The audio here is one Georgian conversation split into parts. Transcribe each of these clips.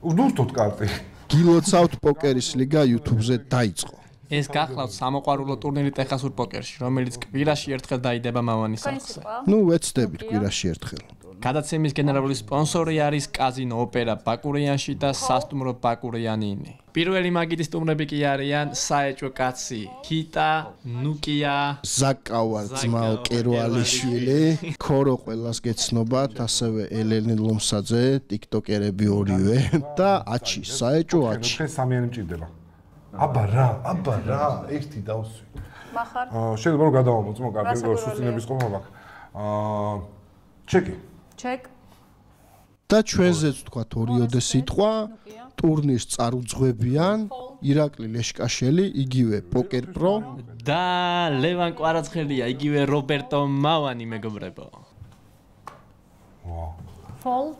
უდურთოთ კარტი. გილოცავთ პოკერის ლიგა YouTube-ზე დაიწყო. ეს გახლავთ სამოყვარულო ტურნირი ტეხასურ პოკერში, რომელიც კვირაში ერთხელ დაიდება მავანის სახლზე. ნუ ვეცდებით კვირაში ერთხელ. გადაცემის გენერალური სპონსორი არის კაზინო ოპერა ბაკურიანში და სასტუმრო ბაკურიანინი. პირველი მაგიდის სტუმრები კი არიან საეჭვო კაცი, ჰიტა, ნუკია, ზაკავარ ძმაო კერვალიშვილი, ქორო ყველას გეცნობათ, ასევე ელენე ლომსაძე, ტიკტოკერები ორივე და აჩი, საეჭვო აჩი. ჩვენ სამიანი მჭირდება. აბა რა, ერთი დავსვი. მახარ. შეიძლება რომ გადავამოწმო კარგი როგორ სუსტინების ყომა მაქვს. ჩეკი. ჩეკ. და ჩვენზეც თქვათ ორიოდე სიტყვა, ტურნირს წარუძღვებიან ირაკლი ლეშკაშელი, იგივე Poker Pro და ლევან კვარაცხელია, იგივე რობერტო მავანი მეგობრებო. Fold.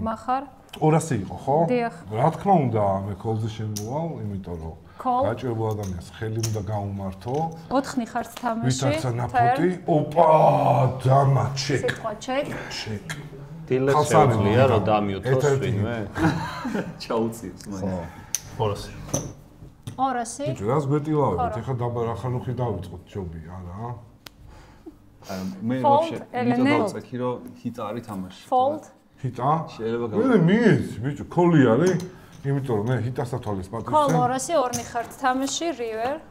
მახარ. 200 იყო, ხო? დიახ. რა თქმა უნდა, მე კოლზე შემოვალ, იმიტომ რომ Call. გაჭირებულ ადამიანს ხელი უნდა გაუმართო. 4 ხართ თამაში. ვისაც ნაფოტი. ოპა, დამა ჩეკ. სიტყვა ჩეკ. ჩეკ. დილეს შეუძლია რომ დამიუთოს ვინმე? ჩაუწიოს მაინც. 200. ბიჭო, რას გვეტილავებით? ეხლა დაბარახანუხი დავიწყოთ ჯობი, არა? მე ვაფშე მითო დავწექი რომ ჰიტა არის თამაში. Fold. ჰიტა? შეიძლება მე მიეცი, ბიჭო, ქოლი არის? იმიტომ რომ მე ჰიტასა თვალის პატივს Call 200 2 ხართ თამაში, river.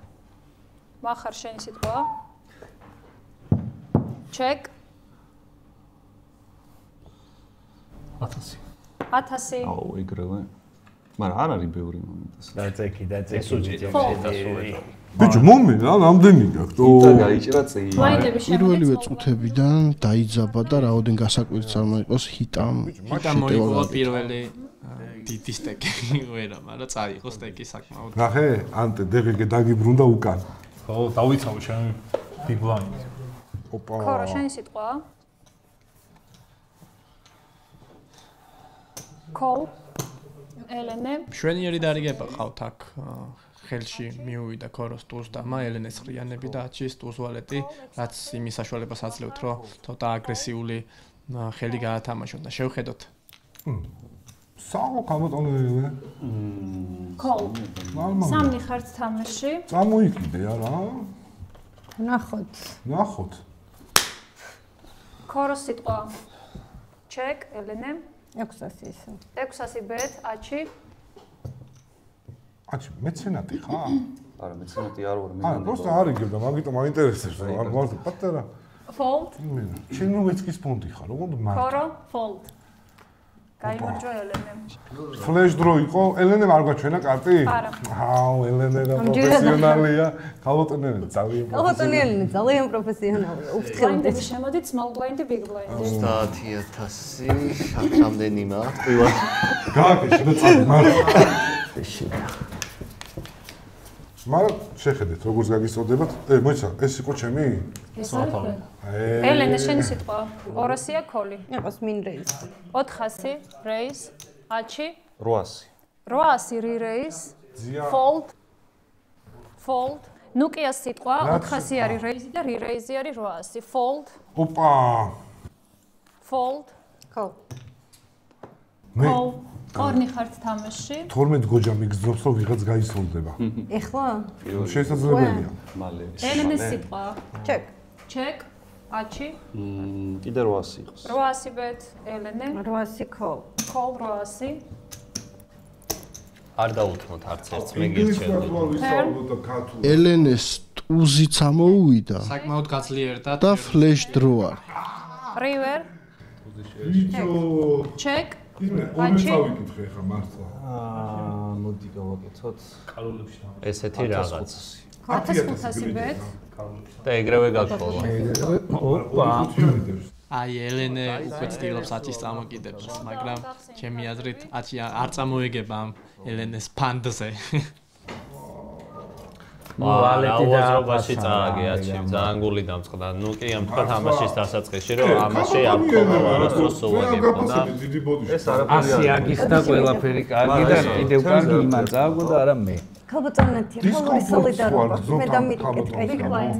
მახარ შენი სიტყვა. Check. 1000. 1000. აუ, ეგრევე. მაგრამ არ არის ბევრი მომენტს. დაწექი. ბიჭო, მომი რა, რამდენი გაქვს? ჰიტა გაიჭრა წი. ბლაინდები პირველივე წუთებიდან დაიძაბა და რაოდენ გასაკვირიც არ მოიყოს ჰიტამ. ჰიტა მოიგოვა პირველი დიდი სტეკი ვერა, მაგრამ წაიღო სტეკი საკმაოდ. ნახე, ანტე დეგეგე დაგიბრუნდა უკან. ხო, დავიცავ შენ big blind. ოპა. ქორო შენი სიტყვა. Call. ელენე. შვენიერი დარიგება ყავთ აქ ხელში მიუვიდა ქოროს ტურს და ელენეს ხრიანები და აჩის ტურს ვალეტი, რაც იმის საშუალებას აძლევთ, რომ ცოტა აგრესიული ხელი გაათამაშოთ და შევხედოთ. საო გამოტონებია. Call. ნორმალია. 3 ხართ თამაში. წამოიკიდე არა? ნახოთ. ქოროს სიტყვა. Check, ელენე. 600 ისე. 600 bet, აჩი. აჩი, მეცენატი ხარ? არა, მეცენატი არ ვარ, მე. არა, просто არ იგებდა, მაგიტომ მაინტერესებს, რომ არ გვარდი პატარა. Fold. შენ რომ ეცკის ფონდი ხარ, როგორ მაგ? ქორო, fold. გაიმარჯვა ელენე. ფლეშ დრო იყო, ელენემ არ გაჩვენა კარტი? არა. აუ, ელენე რა პროფესიონალია. კალოტონელი ძალიან პროფესიონალია. უფრთხილდება. ბლაინდები შემოდით, small blind, big blind. 30000 რამდენი მაქვს? ყველა. გააკეთე, შეწავ მაგრამ. მაგრამ შეხედეთ, როგორც გაგისწორდებათ. მოიცა, ეს იყო ჩემი? ეს არის. ელენე შენი სიტყვა. 200-ია ქოლი. იყოს min raise. 400 raise, აჩი. 800. 800 re-raise. Fold. ნუკიას სიტყვა 400 არის raise და re-raise არის 800. Fold. ოპა. Fold. Call. მე 2 ხართ თამაში. 12 გოჯა მიგზნობს, რომ ვიღაც გაისოლდება. ეხლა? შესაძლებელია. მალე. ელენეს სიტყვა. Check. Check. აჩი. კიდე 800 იყოს. 800 bet, ელენე. 800 call. Call 800. არ დაუთმოთ არც ერთს, მე გირჩევთ. ელენეს ტუზიც ამოუვიდა. საკმაოდ გაძლიერდა და flash draw არის. River. Check. აჩი. წავიკითხე ხა მართლა. მოდი გავაკეთოთ. ესეთი რაღაც. 1500 bet. და ეგრევე გაგხოლა. ოპა. აი ელენე უკვე ცდილობს აჩის წამოკიდებას, მაგრამ ჩემი აზრით აჩი არ წამოეგება ამ ელენეს ფანდზე. ვალეტი და აბაში წააგე აჩი, ძალიან გული დამწყდა. ნუ კი ამ თქვა თამაშის დასაწყისში, რომ ამაში არ ხომა არასდროს სულაგებო და ეს არაფერი არ ის და ყველაფერი კარგი და კიდევ კარგი იმან წააგო და არა მე. ქალბატონეთი, ხოლმე სოლიდარობა. მე დამიკეთე. Big blind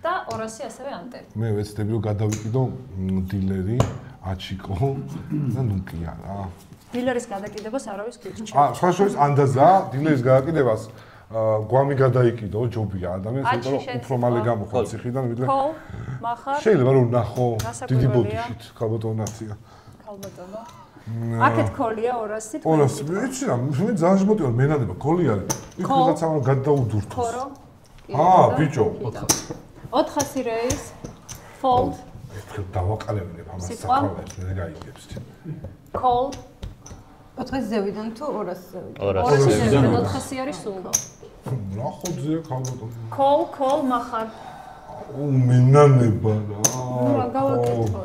და 200 ასევე ანტე. მე ვეცდები რომ გადავიკიდო დილერი, აჩიკო და ნუკია რა. დილერის გადაკიდებას არავის გიჩნდა. სხვა შორის ანდაზა დილერის გადაკიდებას გვამი გადაიკიდო ჯობია ადამიანს, იმიტომ რომ უფრო მალე გამოხვალ ციხიდან ვიდრე. ხო, מחარ. შეიძლება რომ ნახო დიდი ბოდიშით ქალბატონაცია. ქალბატონო. აქეთ კოლია 200 თქო. 200. ვიცი რა, მე ძალიან შემოტივა მენადება კოლი არის. იქ რაღაცა რომ გადაუდურთო. ხორო. ბიჭო, 400 რეის. fold. დავაყალევინებ ამას საკვალებს, მე გაიგებს. call. 400 ზევიდან თუ 200 ზევიდან? 200 ზევიდან 400 არის სულ. რა ხოძია ქალბატონო? call מחარ. მენანება რა. რა გავაკეთო?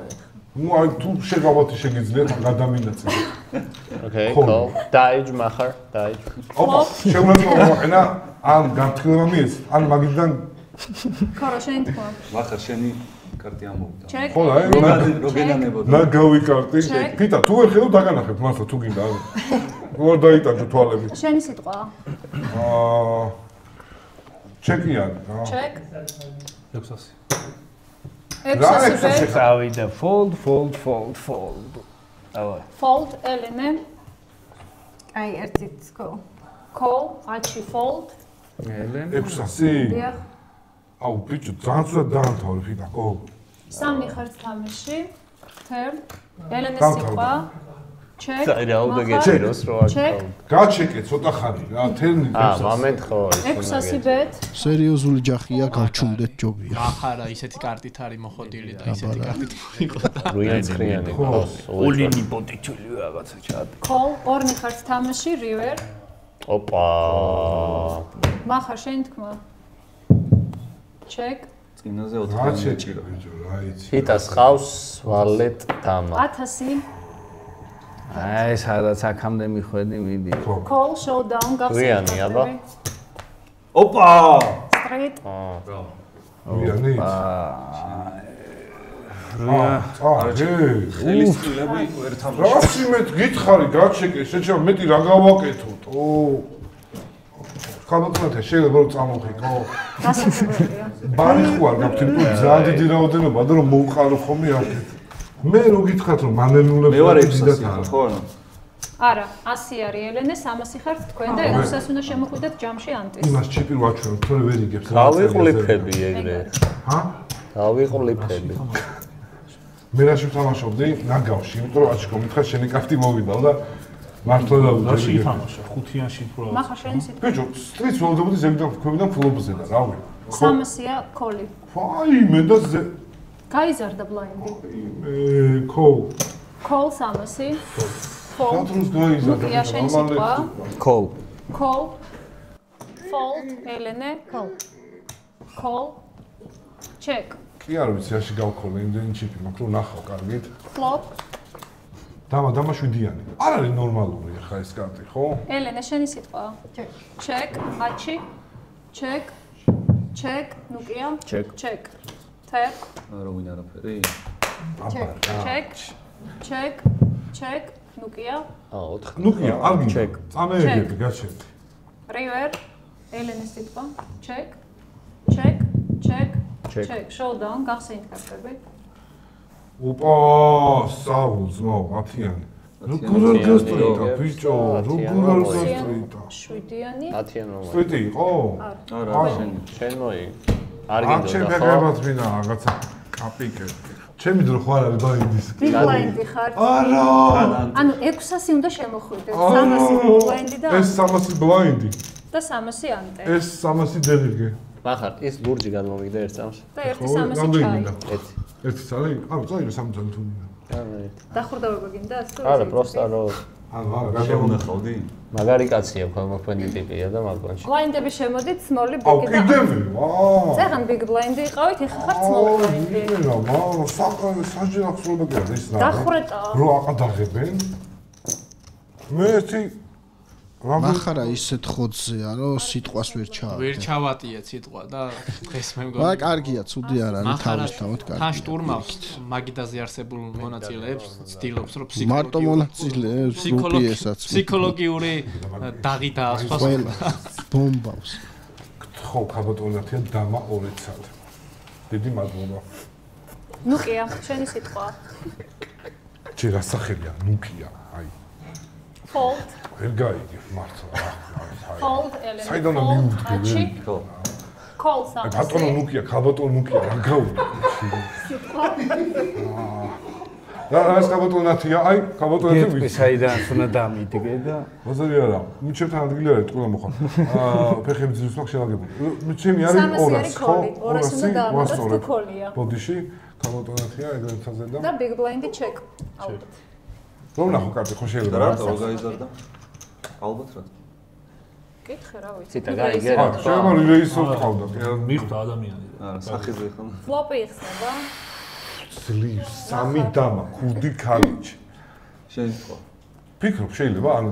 აი თუ შეგავათი შეგიძლიათ გადამინაცე. Okay, call. დაიჯ מחარ, დაიჯ. ოპა, შეგვიძლია მოყენა ამ გაფრთხილება მიეც, ან მაგიდან ხარო შენ თქვა. מחר შენი კარტი ამოვიდა. ხო, აი როგენანებოდა. რა გავიკარტი? ფიტა, თუ ვერ ხედავ დაგანახებ მართლა თუ გინდა. როგორ დაიტანჯო თვალები? შენი სიტყვა. ჩეკი არის რა. ჩეკ. 600. 600 წავიდა fold. დავაი. fold ელენე. აი ერთით call, აჩი fold. ელენე. 600. დიახ. აუ ბიჭო, ძალიან ცუდად დაანთავრე ფიტა, ხო? სამი ხარც თამაში. turn. ელენეს სიტყვა. check. აი რა უნდა გეჭიროს რო აქ. გაჩეკე ცოტა ხანი რა, თერნი 600. მომენტ ხო. 600 bet. სერიოზული ჯახია, გავჩუმდეთ ჯობია. ახარა ისეთი კარტით არის მოხოდილი და ისეთი კარტით იყო და რუიანცხრიანი ხო. ოლინი პოტიჩული რაღაცა ჩადი. call, ორნი ხარც თამაში, river. ოპა. מחარ შენ თქვა. check. წინაზე 4 მეჭირა. რა იცი. ფიტას ხავს ვალეტ დამა. 1000. აი სადაც აქამდე მიხვედი მიდი. call, showdown, რუიანი, აბა. ოპა! straight. რუიანი. ხელისწულები ერთად. რა სიმეთ გითხარი, გაჩეკე, შეჩემ მეტი რა გავაკეთოთ? ქალბატონთა შეიძლება რომ წამოხიკო. გასაგებია. ბარი ხوار გაქვთ, იმიტომ ძალიან დიდი რაოდენობა და რომ მოუყარო ხომი აქეთ. მე რო გითხრათ რომ მანელულებს მე ვარ 600 ხო ანუ? არა, 100 არის ელენე, 300 ხართ თქვენ და 600 უნდა შემოხვიდეთ ჯამში ანტის. იმას ჩიპი ვაჩვენო, თორე ვერ იგებს რა. დავიყლიფები ეგრე. ჰა? დავიყლიფები. მე რაში ვთამაშობდი? ნაგავში, იმიტომ რომ აჩქო მითხარ შენი კარტი მოვიდა და მართლა დავუდგე. რაში ითამაშა? ხუთიანში უფრო. מחר შენი სიტყვა. ბიჭო, სტრიც ველოდებოდი ზეგდან ქვევიდან ფლობზე და რავი. 300-ია call-ი. აი, მე და გაიზარდა ბლაინდი. call 300. fold. ხატროს გაიზარდა. ნუკია შენი სიტყვა. call. fold ელენე. call. check. კი არ ვიცი, რაში გავქოლე იმდენი ჩიპი, მაგრამ ნახავ კარგით. flop. დამა 7-იანი. არ არის ნორმალური ხა ეს კარტი, ხო? ელენე შენი სიტყვა. check. აჩი. check. ნუკია. check. tap. რა ვინ არაფერი? check. ნუკია. 4. ნუკია, არ გინდა. წამეეგები, გაჩერდი. river. ელენეს სიტყვა. check. showdown გახსენით კარტები. ოპა, საულს, მო, 10-იანი. როგორ გასტრიტა, ბიჭო, როგორ გასტრიტა? 7-იანი. 10-იანი. სტრიტი იყო? არა, შენ მოი. არ არ გინდოდა ხო? ჩემგებად ვინა რაღაცა კაპიკე. ჩემი დრო ხო არ არის ბლაინდის. ბლაინდი ხარ. არა. ანუ 600 უნდა შემოხვიდეთ. 300 ბლაინდი და ეს 300 ბლაინდი. და 300 ანტე. ეს 300 დელიგე. מחר ის ლურჯი გადმოვიგდა ერთ წამს. და 1 300 ჩაი. ერთი წალი? აუ, წაიღე 3 წალი თუ მინდა. დახრდაობა გინდა ასე? არა, პროსტა რო არა, შემონახავდი? მაგარი კაცია ქვემოქმედი ტიპია და მაგონში. ბლაინდები შემოდით, small big აუ, კიდევ? აა. წაღან big blind-ი იყავით, ეხა ხარ small blind-ი. საჯი ახსოვდა კიდე ის რა. დახრეტა. რო აყადაღებენ. მე ერთი מחარა ისეთ ხოძეა, რომ სიტყვას ვერ ჩავატე. ვერ ჩავატიეთ სიტყვა და დღეს მე მგონი. მაგრამ კარგია, ცუდი არ არის, თავისთავად კარგია. თან შტურმავს მაგიდაზე არსებულ მონაწილეებს, ცდილობს რომ მარტო მონაწილეებს, რუპიესაც. ფსიქოლოგიური დაღი დაასვას. ბომბავს. ხო, ქალბატონათია დამა 2 წელი. დიდი მადლობა. ნუკია, შენი სიტყვა. ჯერ ასახელია, ნუკია, აი. Fold. ვერ გაიგე მართლა. Fold, Elena. საიდან მივუდგე? Call სამასი. ბატონო ნუკია, ქაბატონო ნუკია, რა გავუდგე? რა ქაბატონათია? აი, ქაბატონათი ვიცი. საიდან უნდა დამიდგე და ბაზარი არა. მიჩერთან ადგილი არის, ტყულა მოხარ. ფეხები ძირს მაგ შევაგებული. ჩემი არის 200, ხო? 200 უნდა დავამატოთ თქოლია. ბოდიში ქაბატონათია, ეგრეთ თაზე და და big blind check. ალბათ. რომ ნახო კარტი ხო შეიძლება რა გაიზარდა? ალბათ რა. კითხე რა ვიცი. ციტა გაიგე რა. შეიძლება რეისო ყავდა. მიხვდა ადამიანი. არა, სახეზე ხომ. Flop იხსნება. ძლივ სამი დამა, ხუდი ქალიჩი. შეიძლება. ფიქრობ შეიძლება, ანუ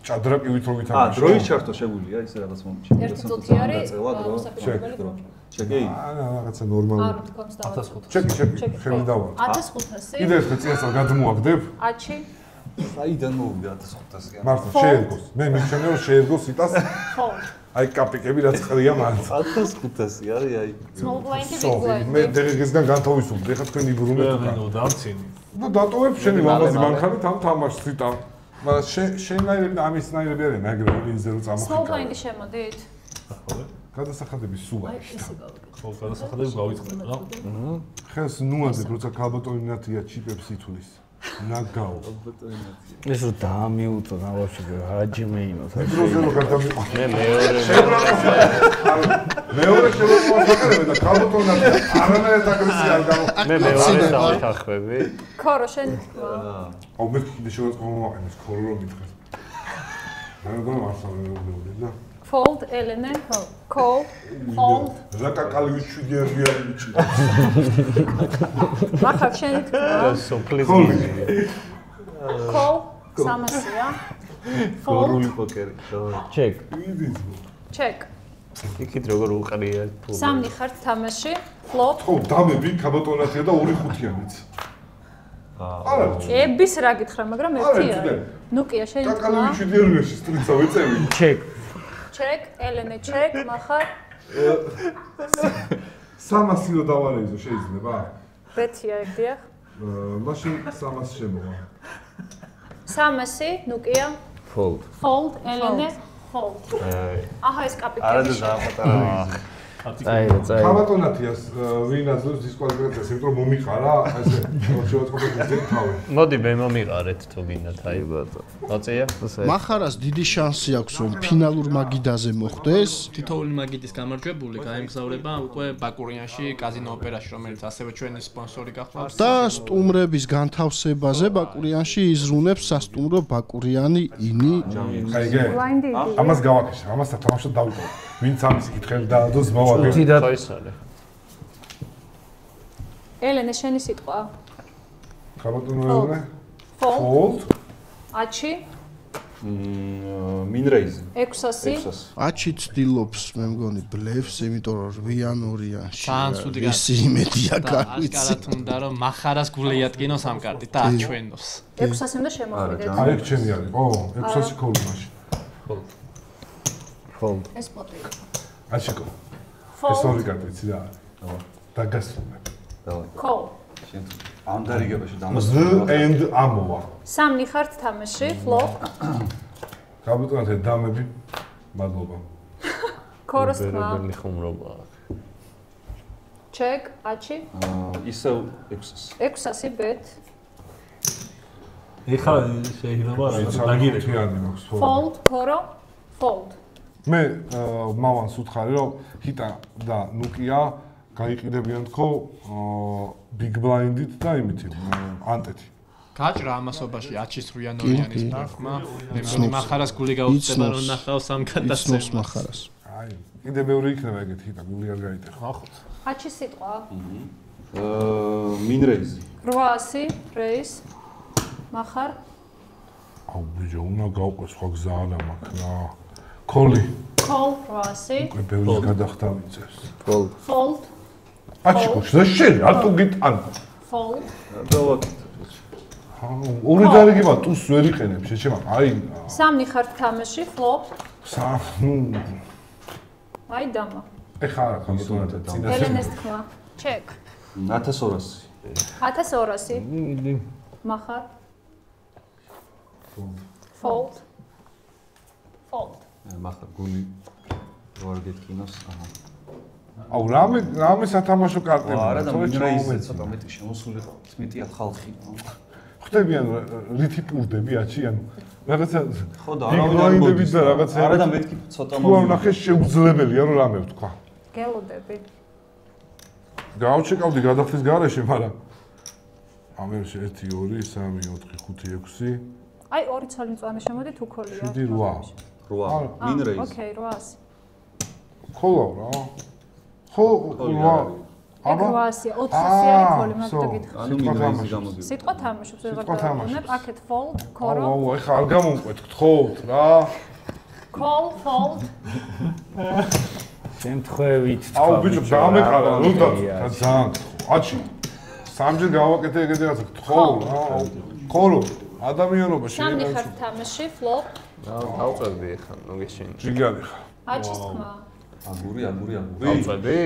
ჭადრაკივით რო ვითამაშო. დროის ჩარტო შეგვიძლია ისე რაღაც მომენტში. ერთი წუთი არის. ჩეკი. რაღაცა ნორმალური. არ თქონს და 1500. ჩეკი, შევიდავალ. 1500. კიდე ერთხელ წინასწარ გადმოაგდებ. აჩი. საიდან მოვიდა 1500-იან? მართლა შეერგოს. მე მიგჩნევ რომ შეერგოს იტას. ხო. აი კაპიკები რაც ყრია მანდ. 1500 არის აი. Small blind, big blind. მე დღესგან განთავისუფლდი, ეხლა თქვენ იბრუნებთ უკან. ნუ დავცინი. და დატოვებ შენი ლამაზი მანქანით ამ თამაშს იტა. მაგრამ შენაირები და ამისნაირები არის მაგრამ ინზე რო Small წამოხიკავ. blind-ი შემოდით. გადასახადების სულ არის. ხო, გადასახადები გავიწყებ რა. ხელს ნუაზებ როცა ქალბატონინათია ჩიპებს ითulis. ნაგაო. ეს რო დაამიუწნა ვაფშე აჯიმეინოს. დროზე რო გადამიყვა. მე მეორე შეგვიძლია და ქალბატონინათია არანაირად აგრესია არ გამო. მე მეორე დავთანხმები. ქორო შენი თქვა. აუ მე კიდე შევაწყო მომაყენეს ქორო რომ მითხარ. მე მგონი მართლა და Fold, Elena. Call. Fold. ზაკაკალი 7 არის ბიჭი. მახარ შენი თქვა. სოფლის Call. სამასია. Fold. გორული პოკერი. ჩეკ. Check. იქით როგორ უყრია ფული. სამი ხართ თამაში. Flop. ხო, დამები ქაბატონათია და 2 ხუთიანიც. არა. ების რა გითხრა, მაგრამ ერთი არის. ნუკია შენი კაკალი თქვა. 7 არის სტრიცა ვეწევი. ჩეკ. Check, Elena, check, მახარ. 300 რო დავარეიზო შეიძლება? ბეთია ეგდიახ. მაშინ 300 შემოვა. 300, ნუკია. Fold. Fold, Elena, fold. აჰა ეს კაპიკები. არა და დააპატარა. წაიღე. ქაბატონათიას ვინაძლევს დისკვალიფიკაციას, იმიტომ რომ მომიყარა, ესე შევაწყობთ ისე თავი. მოდი მე მომიყარეთ თუ გინდათ, აი ბატონო. მოწია? მახარას დიდი შანსი აქვს რომ ფინალურ მაგიდაზე მოხვდეს. თითოეული მაგიდის გამარჯვებული გაემგზავრება უკვე ბაკურიანში კაზინო ოპერაში, რომელიც ასევე ჩვენი სპონსორი გახლავს. და სტუმრების განთავსებაზე ბაკურიანში იზრუნებს სასტუმრო ბაკურიანი ინი. ხაიგე? ამას გავაკეთე, ამას თამაშად დავიტოვე. ვინც ამის კითხები დაადოს მოვა. ხო ის არის. Elena, შენი სიტყვა. ქაბატონო Fold. Fold. აჩი. მინრეიზი. 600. აჩი ცდილობს მე მგონი ბლეფს, იმიტომ რომ 8-2-იანში ძალიან ცუდი გახდა. ისი იმედია გავიცი. ასკარად უნდა რომ მახარას გულეიადგინოს ამ კარტით და აჩვენოს. 600 უნდა შემოვიდეთ. აი ეგ ჩემი არის. ო, 600 ქოლმაში. Fold. ეს პოტი. აჩიკო. ეს ორი კარტი იცი რა არის? დაგასრულებ. დავაი. Call. შენ ამ დარიგებაში The დამასწრებია. end ამოვა. სამი ხართ თამაში. Flop. ქაბატონათია დამები. მადლობა. ქოროს თქვა. ბერებელი ხუმრობა. Check, აჩი. ისევ 600. 600 bet. ეხლა შეიძლება დაგირეკო. თიანი მაქვს. Fold, ქორო. Fold. მე მავანს უთხარი რომ ჰიტა და ნუკია გაიყიდებიან თქო big blind-ით და იმითი ანტეთი. გაჭრა ამასობაში აჩის 8-2-იანის პრახმა. მე მგონი მახარას გული გაუწება რომ ნახავს ამ გადასცემას. მახარას. აი, კიდე ბევრი იქნება ეგეთი ჰიტა, გული არ გაიტეხა. ახოთ. აჩი სიტყვა. მინრეიზი. 800, raise. მახარ. აუ ბიჭო, უნდა გავყოს სხვა გზა არა მაქვს რა. Call. Call, 800. უკვე ბევრის გადახდა მიწევს. Fold. Fold. აჩიკო, შენ რატო გიტან? Fold. დავაკეთე. ორი დარიგება ტუს ვერ იყენებ შეჩემა. აი. სამი ხართ თამაში, flop. აი დამა. ეხა არა ქაბატონათა წინასწარ. Elena-ს თქვა. Check. 1200. 1200. მახარ. Fold. Fold. მახლა გული როარ გეთქინოს. აუ რამე სათამაშო კარტები. არა და მინრეიზზე ცოტა მეტი შემოსული მეტია ხალხი. ხდებიან რითი პურდები აჩი ანუ რაღაცა ხო და არავინ და რაღაცა არა და მეთქი ცოტა თუ არ ნახე შეუძლებელია რომ რამე ვთქვა. გელოდები. გავჩეკავდი გადახდის გარეშე, მაგრამ ამერში 1 2 3 4 5 6 აი ორი ცალი მწვანე შემოდით უქოლია. 7 8 მინრეიზ. ოკეი, 800. ხოლო რა. ხო, 8. აბა 800 400 არის ქოლი, მაგ გითხრა. ანუ მინრეიზი გამოდიოდა. სიტყვა თამაშობს, ვიღარ აქეთ fold, ქორო. აუ, ეხა არ გამომყვეთ, გთხოვთ რა. Call, fold. შემთხვევით თქვა. აუ ბიჭო, დამეყარა, რომ ძალიან. აჩი. სამჯერ გავაკეთე ეგეთი რაღაცა, გთხოვ რა. ქორო, ადამიანობა შეიძლება. სამი ხარ თამაში, flop. დავწევდი ეხა, ნუ გეშინი. ჯიგარი ხარ. აჩის თქმა. აგური. დავწევდი.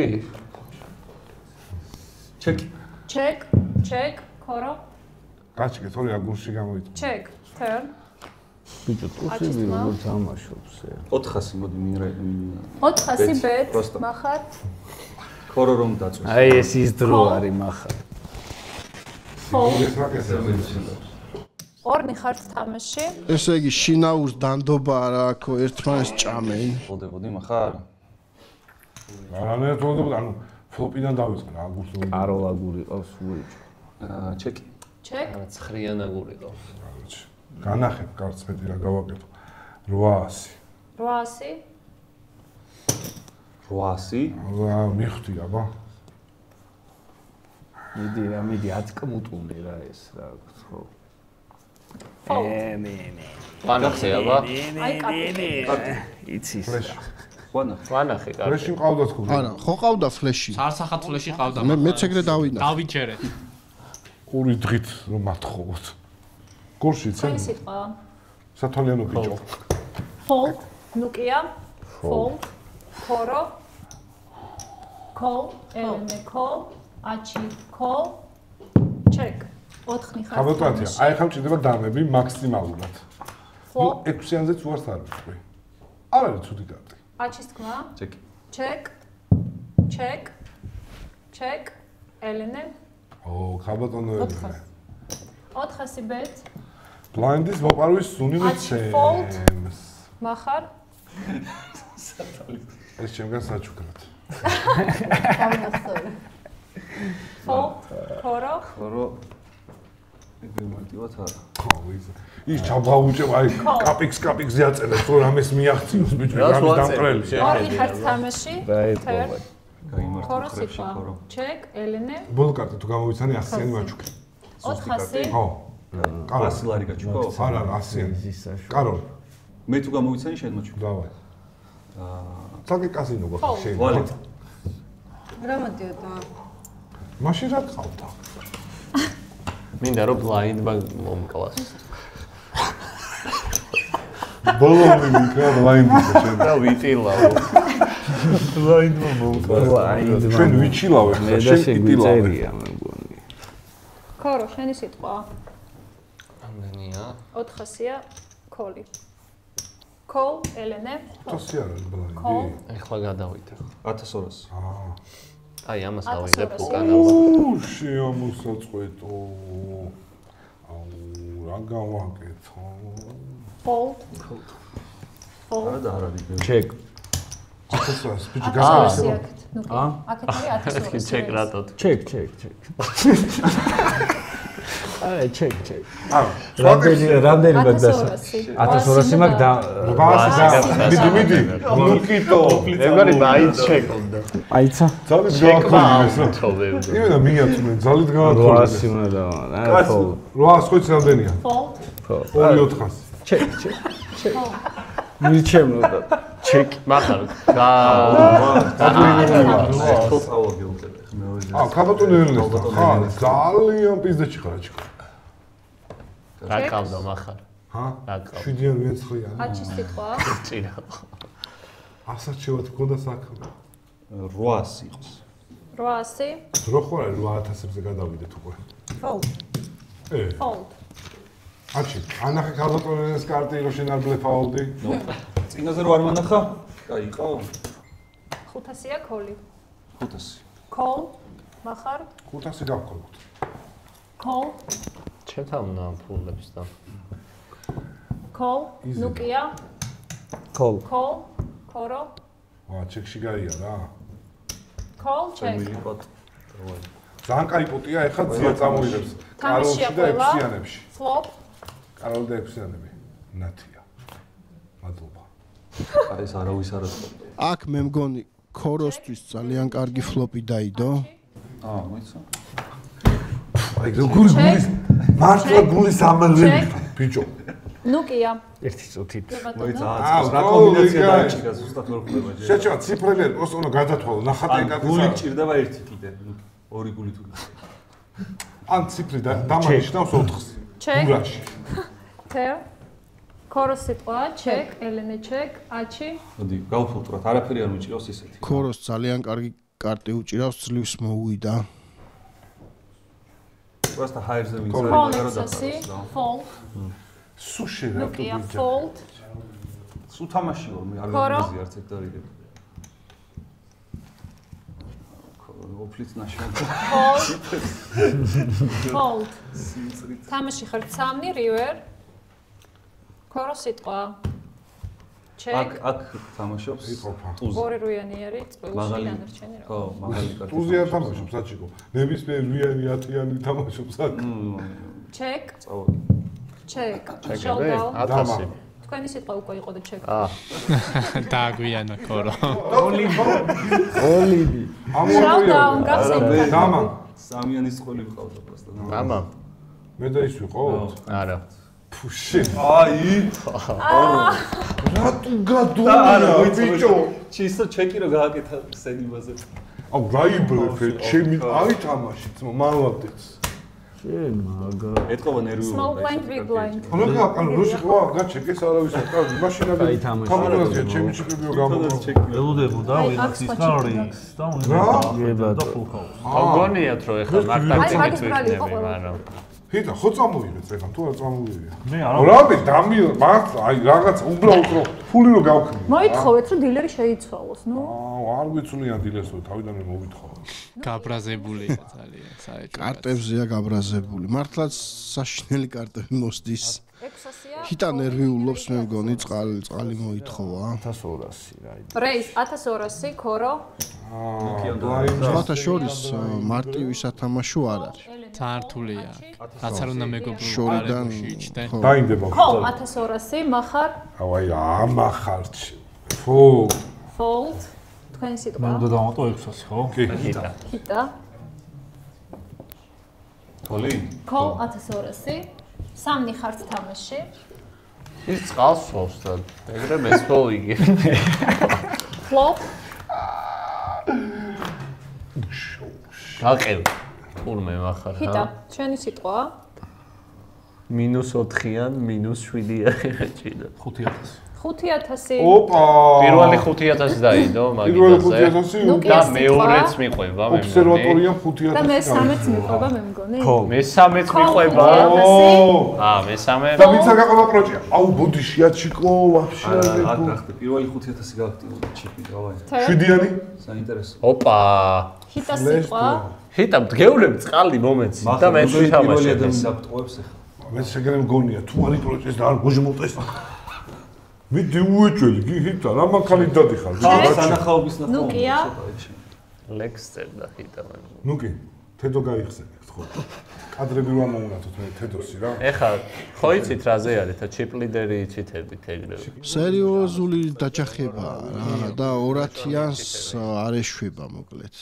Check, ქორო. გაჩიკეთ, ორი აგურში გამოიწვა. Check, turn. ბიჭო, ტუსები როგორ თამაშობს? 400 მოდი მინრეიზ. 400 bet, მახარ. ქორო რომ დაწვეს. აი ეს ის დრო არის მახარ. ორნი ხართ თამაში. ესე იგი შინაურს დანდობა არა აქო ერთმანეთს ჭამენ. ოდებოდი מחר. არანაირად ოდებოდი, ანუ ფლოპიდან დავიწყე რა აგურს. კაროლ აგური ყავს უეჭ. ჩეკი. Check. ცხრიან აგური ყავს. განახებ კარც მეტი რა გავაკეთო. 800. 800. 800. რა მიხდი აბა. მიდი 10 კმუტუნე რა ეს რა ხო. მე. ვანახე აბა. აი კარტი. იცის. ვანახე კარტი. ფლეში მყავდა თქო. არა, ხო ყავდა ფლეში. სარსახად ფლეში ყავდა. მეც ეგრე დავინახე. დავიჩერეთ. ორი დღით რომ მათხოვოთ. გორში ცენ. აი სიტყვა. სათვალიანო ბიჭო. Fold, ნუკია. Fold, ქორო. Call, ელენე call, აჩი call. Check. 4 ხარ. ხაბატონია, აი ხა მჭირდება დამები მაქსიმალურად. ნუ Flop. 6-იანზეც უარს არ ვიტყვი. არ არის ცუდი კარტი. აჩის თქმა. ჩეკი. Check. ელენე. ო, ხაბატონო ელენე. 400 bet. ბლაინდის მოპარვის სუნი მეცემს. მახარ. ეს ჩემგან საჩუქრად. Fold, ქორო. ქორო. ეგრე მარტივად არა. ის ჩაბღაუჭებ, აი კაპიქს იაწერებს, რომ ამეს მიაღწიოს ბიჭო, ამის დამყრელი. ორი ხარ თამაში. დაეთქობა. გაიმართა ქორო ხრებში სიტყვა. ქორო. Check, ელენე. ბოლო კარტი თუ გამოვიცანი 100-იანი მაჩუქი. 400. ხო. 100 ლარი გაჩუქო? არა, 100-იანი. კაროლ, მე თუ გამოვიცანი შენ მოჩუქ. დავაი. თალკი კაზინო გქონდა ვალით. შეიძლება. რა მოდიოდა? მაშინ რა ყავდა? მინდა რომ ბლაინდმა მომკლას. ბოლომდე მიკრა ბლაინდზე შენ. და ვიტილავ. ბლაინდმა მომკლას. ჩვენ ვიჩილავ მე ახლა, და შენ კიტილავ. შეგვიწერია მე მგონი. ქორო, შენი სიტყვა. ამდენია. 400-ია ქოლი. Call, ელენე. 100 არის ბლაინდი. Call. ეხლა გადავიდე. 1200. აი ამას ავიღებ 1200. უკანა. შეამოსაწყვეტო. აუ, რა გავაკეთო? Fold. არა და არა დიდ. ჩეკ. 100-ს ბიჭო 100 გასაგებია. აქეთ. ნუკი. აქეთ არის 100. ჩეკ რატოდ. ჩეკ. არა, ჩეკ. არა, რამდენი მაგდასა? 1200 მაგ და მიდი. ნუკიტო. ეგარი მაინც ჩეკ. აიცა. ძალით გავაკეთე. თოვებდი. იმენა მიაწვნენ, ძალით გავაკეთე. 800 უნდა დავა. აი ხო. 800 ხოიც რამდენია? Fold. 2-400. ჩეკ. მიჩემო და ჩეკ. მახარ. ხო წავა გეუკლებ. აა, კაბატონი ელენეს. ხა, ძალიან პიზდეჩი ხარ აჩქო. რა ყავდა მახარ? ჰა? რა ყავდა? 7-იანი მეცხრიანი. აჩის სიტყვა. ჭირა. ასარჩევად გქონდა საქმე. 800 იყოს. 800. რო ხო არის 8000-ზე გადავიდეთ უკვე. Fold. ე, Fold. აჩი, ანახე ქალბატონელის კარტი რო შენ არ ბლეფაობდი? წინაზე რო არ მანახა? კაი, იყო. 500-ია ქოლი. 500. ქოლ, מחר? 500 გავქოლოთ. ქოლ. ჩემთან უნდა ფულებს და. ქოლ, ნუკია. ქოლ. ქოლ, ქორო. ჩეკში გაია რა. ქოლ, ჩეკ. ძალიან კაი პოტია, ეხლა ძია წამოიღებს. კაროლში და ექვსიანებში. ფლოპ. კაროლ და ექვსიანები. ნათია. მადლობა. აი ეს არავის არ აწყობს. აქ მე მგონი ქოროსთვის ძალიან კარგი ფლოპი დაიდო. მოიცა. აი როგორი გულის მართლა გულის ამალები ბიჭო. ნუკია. ერთი წუთით. მოიცა, რა კომბინაცია დაიჭირა ზუსტად ვერ ხვდება ჯერ. შეჭა ციფრები просто უნდა გადათვალო, ნახატი კაცი. გული ჭირდება ერთი კიდე, ორი გული თუ. ან ციფრი დამანიშნავს 4-ს. გულაში. თეო. ქოროს სიტყვა, ჩეკ, ელენე ჩეკ, აჩი. მოდი, გავფილტროთ, არაფერი არ მიჭირავს ისეთი. ქოროს ძალიან კარგი კარტი უჭირავს, ძლივს მოუვიდა. просто ჰაერზე ვინც არის, რა დაწესე, fold. სუში რა თუ ნუკია, fold. სუ თამაში ვარ, მე არ გამიზი არც ერთ დარიგებ. ოფლიც ნაშენ. fold. თამაში ხარ 3 river. ქორო სიტყვა. ჩეკ. აქ თამაშობს ტუზი. ორი რუიანი არის, წყვილში დანარჩენი რა. ხო, მაგალი კარტი. ტუზი არ თამაშობს საჩიკო. ნებისმიერ რუიანი 10-იანი თამაშობს აქ. ჩეკ. წავოდი. ჩეკ. ჩეკები 1000. თქვენი სიტყვა უკვე იყო და ჩეკ. დააგვიანა ქორო. ოლივი. შალდაუნ გასცემთ. დამა. სამიანის წყალი ვიყავდა просто. დამა. მე და ის ვიყავ? არა. ფუში. აი. რატო გადუარა ბიჭო? ჩისო ჩეკი რო გააკეთა სენიმაზე. აუ რაიბლეფე, ჩემი აი თამაშიც მალავდეც. შენ მაგა. ეთქობა ნერვიულობა. Small blind, big blind. ანუ რუსი ხო გაჩეკეს არავის არ კარგი მაშინა თამაშია ჩემი ჩიკებიო გამოგო. ელოდებოდა ვინაცის და რიქს და უნდა და ფულხავს. გონიათ რომ ეხლა მარტაკტინით ვიქნები, მაგრამ ჰიტა ხო წამოვიღეთ ეხლა თუ არ წამოვიღე. მე არა. რამე დამი მართლა აი რაღაც უბრალოდ რომ ფული რო გავქნი. მოითხოვეთ რომ დილერი შეიცვალოს, ნუ. არ ვიცვლიან დილერს რომ თავიდანვე მოვითხოვე. გაბრაზებულია ძალიან საერთოდ. კარტებზეა გაბრაზებული. მართლაც საშინელი კარტები მოსდის. 600-ია. ჰიტა ნერვიულობს მე მგონი წყალი მოითხოვა. 1200 რა იდეა. რეის 1200 ქორო. სხვათა შორის მარტივი სათამაშო არ არის. ძალიან რთულია. რაც არ უნდა მეგობრულ შორიდან იჭდე. დაინდება. ხო 1200 מחר. აუ აი ამახართ. fold. fold. თქვენი სიტყვა. მე უნდა დავამატო 600 ხო? კი. ჰიტა. თოლი? ხო 1200. სამნი ხართ თამაში. ის წყალს სვავს და ეგრე მესვოლ იგი. flop. გაყევ. თურმე מחר. ჰიტა, ჩვენი სიტყვა. -4-იან, -7-იან ჭიდა. 5000. 5000. ოპა. პირველი 5000 დაიდო მაგიდაზე. და მეორეც მიყვება მე. ობსერვატორია 5000. და მე-13-ც მიყვება მე მგონი. ხო, მე-13-ც მიყვება. მე-13. და ვინც არ გაყვება პროჭია? აუ ბოდიში აჩიკო, ვაფშე არ აქ მეგო. გახდა პირველი 5000 გააქტიურდა ჩიპი, დავაი. 7-იანი? საინტერესო. ოპა. ჰიტა სიტყვა. ჰიტა მდგეულები წყალი მომეცი და მე პირველი ადამიანი დაგტყუებს ახლა. მე შეგერე მგონია თუ არის პროჭეს და არ გუჟმოტეს. მიდი უეჭველი კი ჰიტა რა მანქანი დადიხარ სანახაობის ნახავ ნუკია ლექსტერ და ჰიტა მე ნუკი თედო გაიხსენეთ ხო კადრები რა მოუნათოთ მე თედოსი რა ეხლა ხო იცით რაზე არის და ჩიპ ლიდერი იცითებით ეგრევე სერიოზული დაჯახება რა და 200-იანს არ ეშვება მოკლედ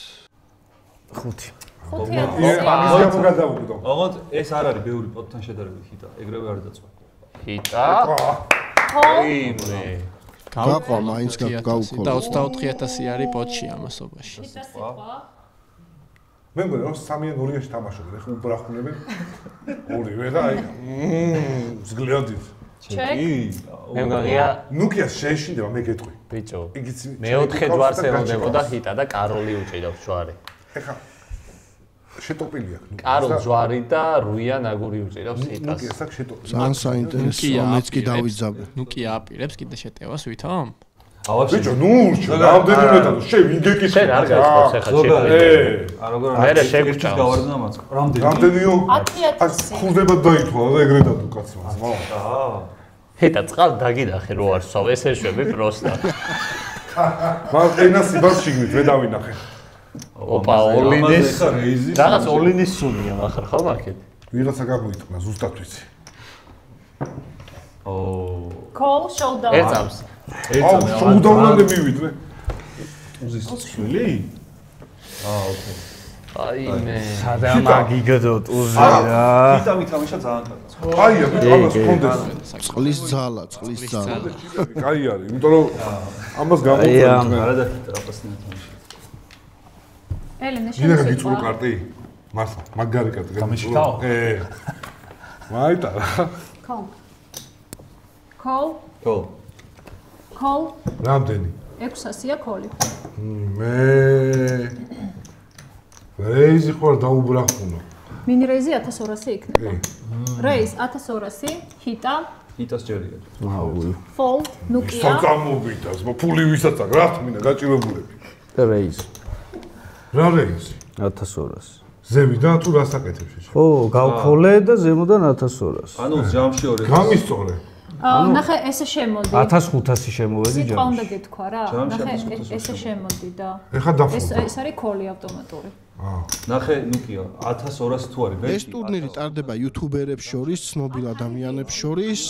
5 5 გადავუგდო ოღონდ ეს არ არის ბევრი პოტთან შედარებით ჰიტა ეგრევე არ დაწვა ჰიტა იმე გაყვა მაინც გავუკოლო და 24000 არის პოტში ამასობაში მე მგონი რომ 3-2-ში თამაშობენ ეხლა უბრახუნებენ ორივე და აი ზგლიანდით ჩეკი მე მგონია ნუკიას შეეშინდება მე გეტყვი ბიჭო მე 4 ჯვარს ელოდებოდა ჰიტა და კაროლი უჭიდავს ჯვარი ეხლა შეტოპილი აქვს ნუკი. კარო ჯვარი და რუიან აგური უჭირავს ჰიტას. ნუკი ეს აქ შეტოპილი. ძალიან საინტერესო, მეც კი დავიძაბე. ნუკი აპირებს კიდე შეტევას ვითომ? ბიჭო, ნუ ურჩა, რამდენი მეტად, შენ ვინ გეკითხე? შენ არ გაიწყობს ახლა შეკითხვა. როგორ მე შეგჭავს. გავარდნა მაწყო. რამდენიო? 10,000. ხურდებად დაითვალა და ეგრე დადო კაცმა. ჰიტა წყალ დაგინახე რო არ სვავ, ეს ეშვები პროსტა. მაგ ენას იბას შიგნით მე დავინახე. ოპა, ოლინის. რაღაც ოლინის სუნია ახლა ხო მაგეთ? ვიღაცა გამოიტყნა ზუსტად ვიცი. Call showdown. ერთამს. აუ, შოუდაუნამდე მივიდრე. უზის შვილი? ოკეი. აი მე. სადა მაგიგდოთ უზი რა. ჰიტა ვითამაშა ძალიან კარგად. კაია, ბიჭო, ამას კონდეს. წყლის ძალა. კაი არის, იმიტომ რომ ამას გამოყვეთ მე. არა და ტრაპასთან თამაში. ელენე გინდა შენ გიწვრო კარტი? მართლა, მაგარი კარტი გამიშკაო? მაიტა რა. Call. რამდენი? 600-ია call-ი. მე რეიზი ხوار დაუბრახუნა. მინი რეიზი 1200 იქნება. რეიზ 1200, ჰიტა, ჰიტას ჯერია. fold, ნუკია. სამომიტას, ფული ვისაც აქვს, რა თქმა გაჭირებულები. რეიზ. რა რეიზი? 1200. ზევიდან თუ რას აკეთებს ეს? ხო, გავქოლე და ზემოდან 1200. ანუ ჯამში ორი. გამისწორე. ნახე ესე შემოდი. 1500 შემოვედი სიტყვა ჯამში. უნდა გეთქვა რა. ნახე ესე შემოდი და ეხა დაფუძნა. ეს არის call-ი ავტომატური. ნახე ნუკია 1200 თუ არის ეს ტურნირი ტარდება იუთუბერებს შორის, ცნობილ ადამიანებს შორის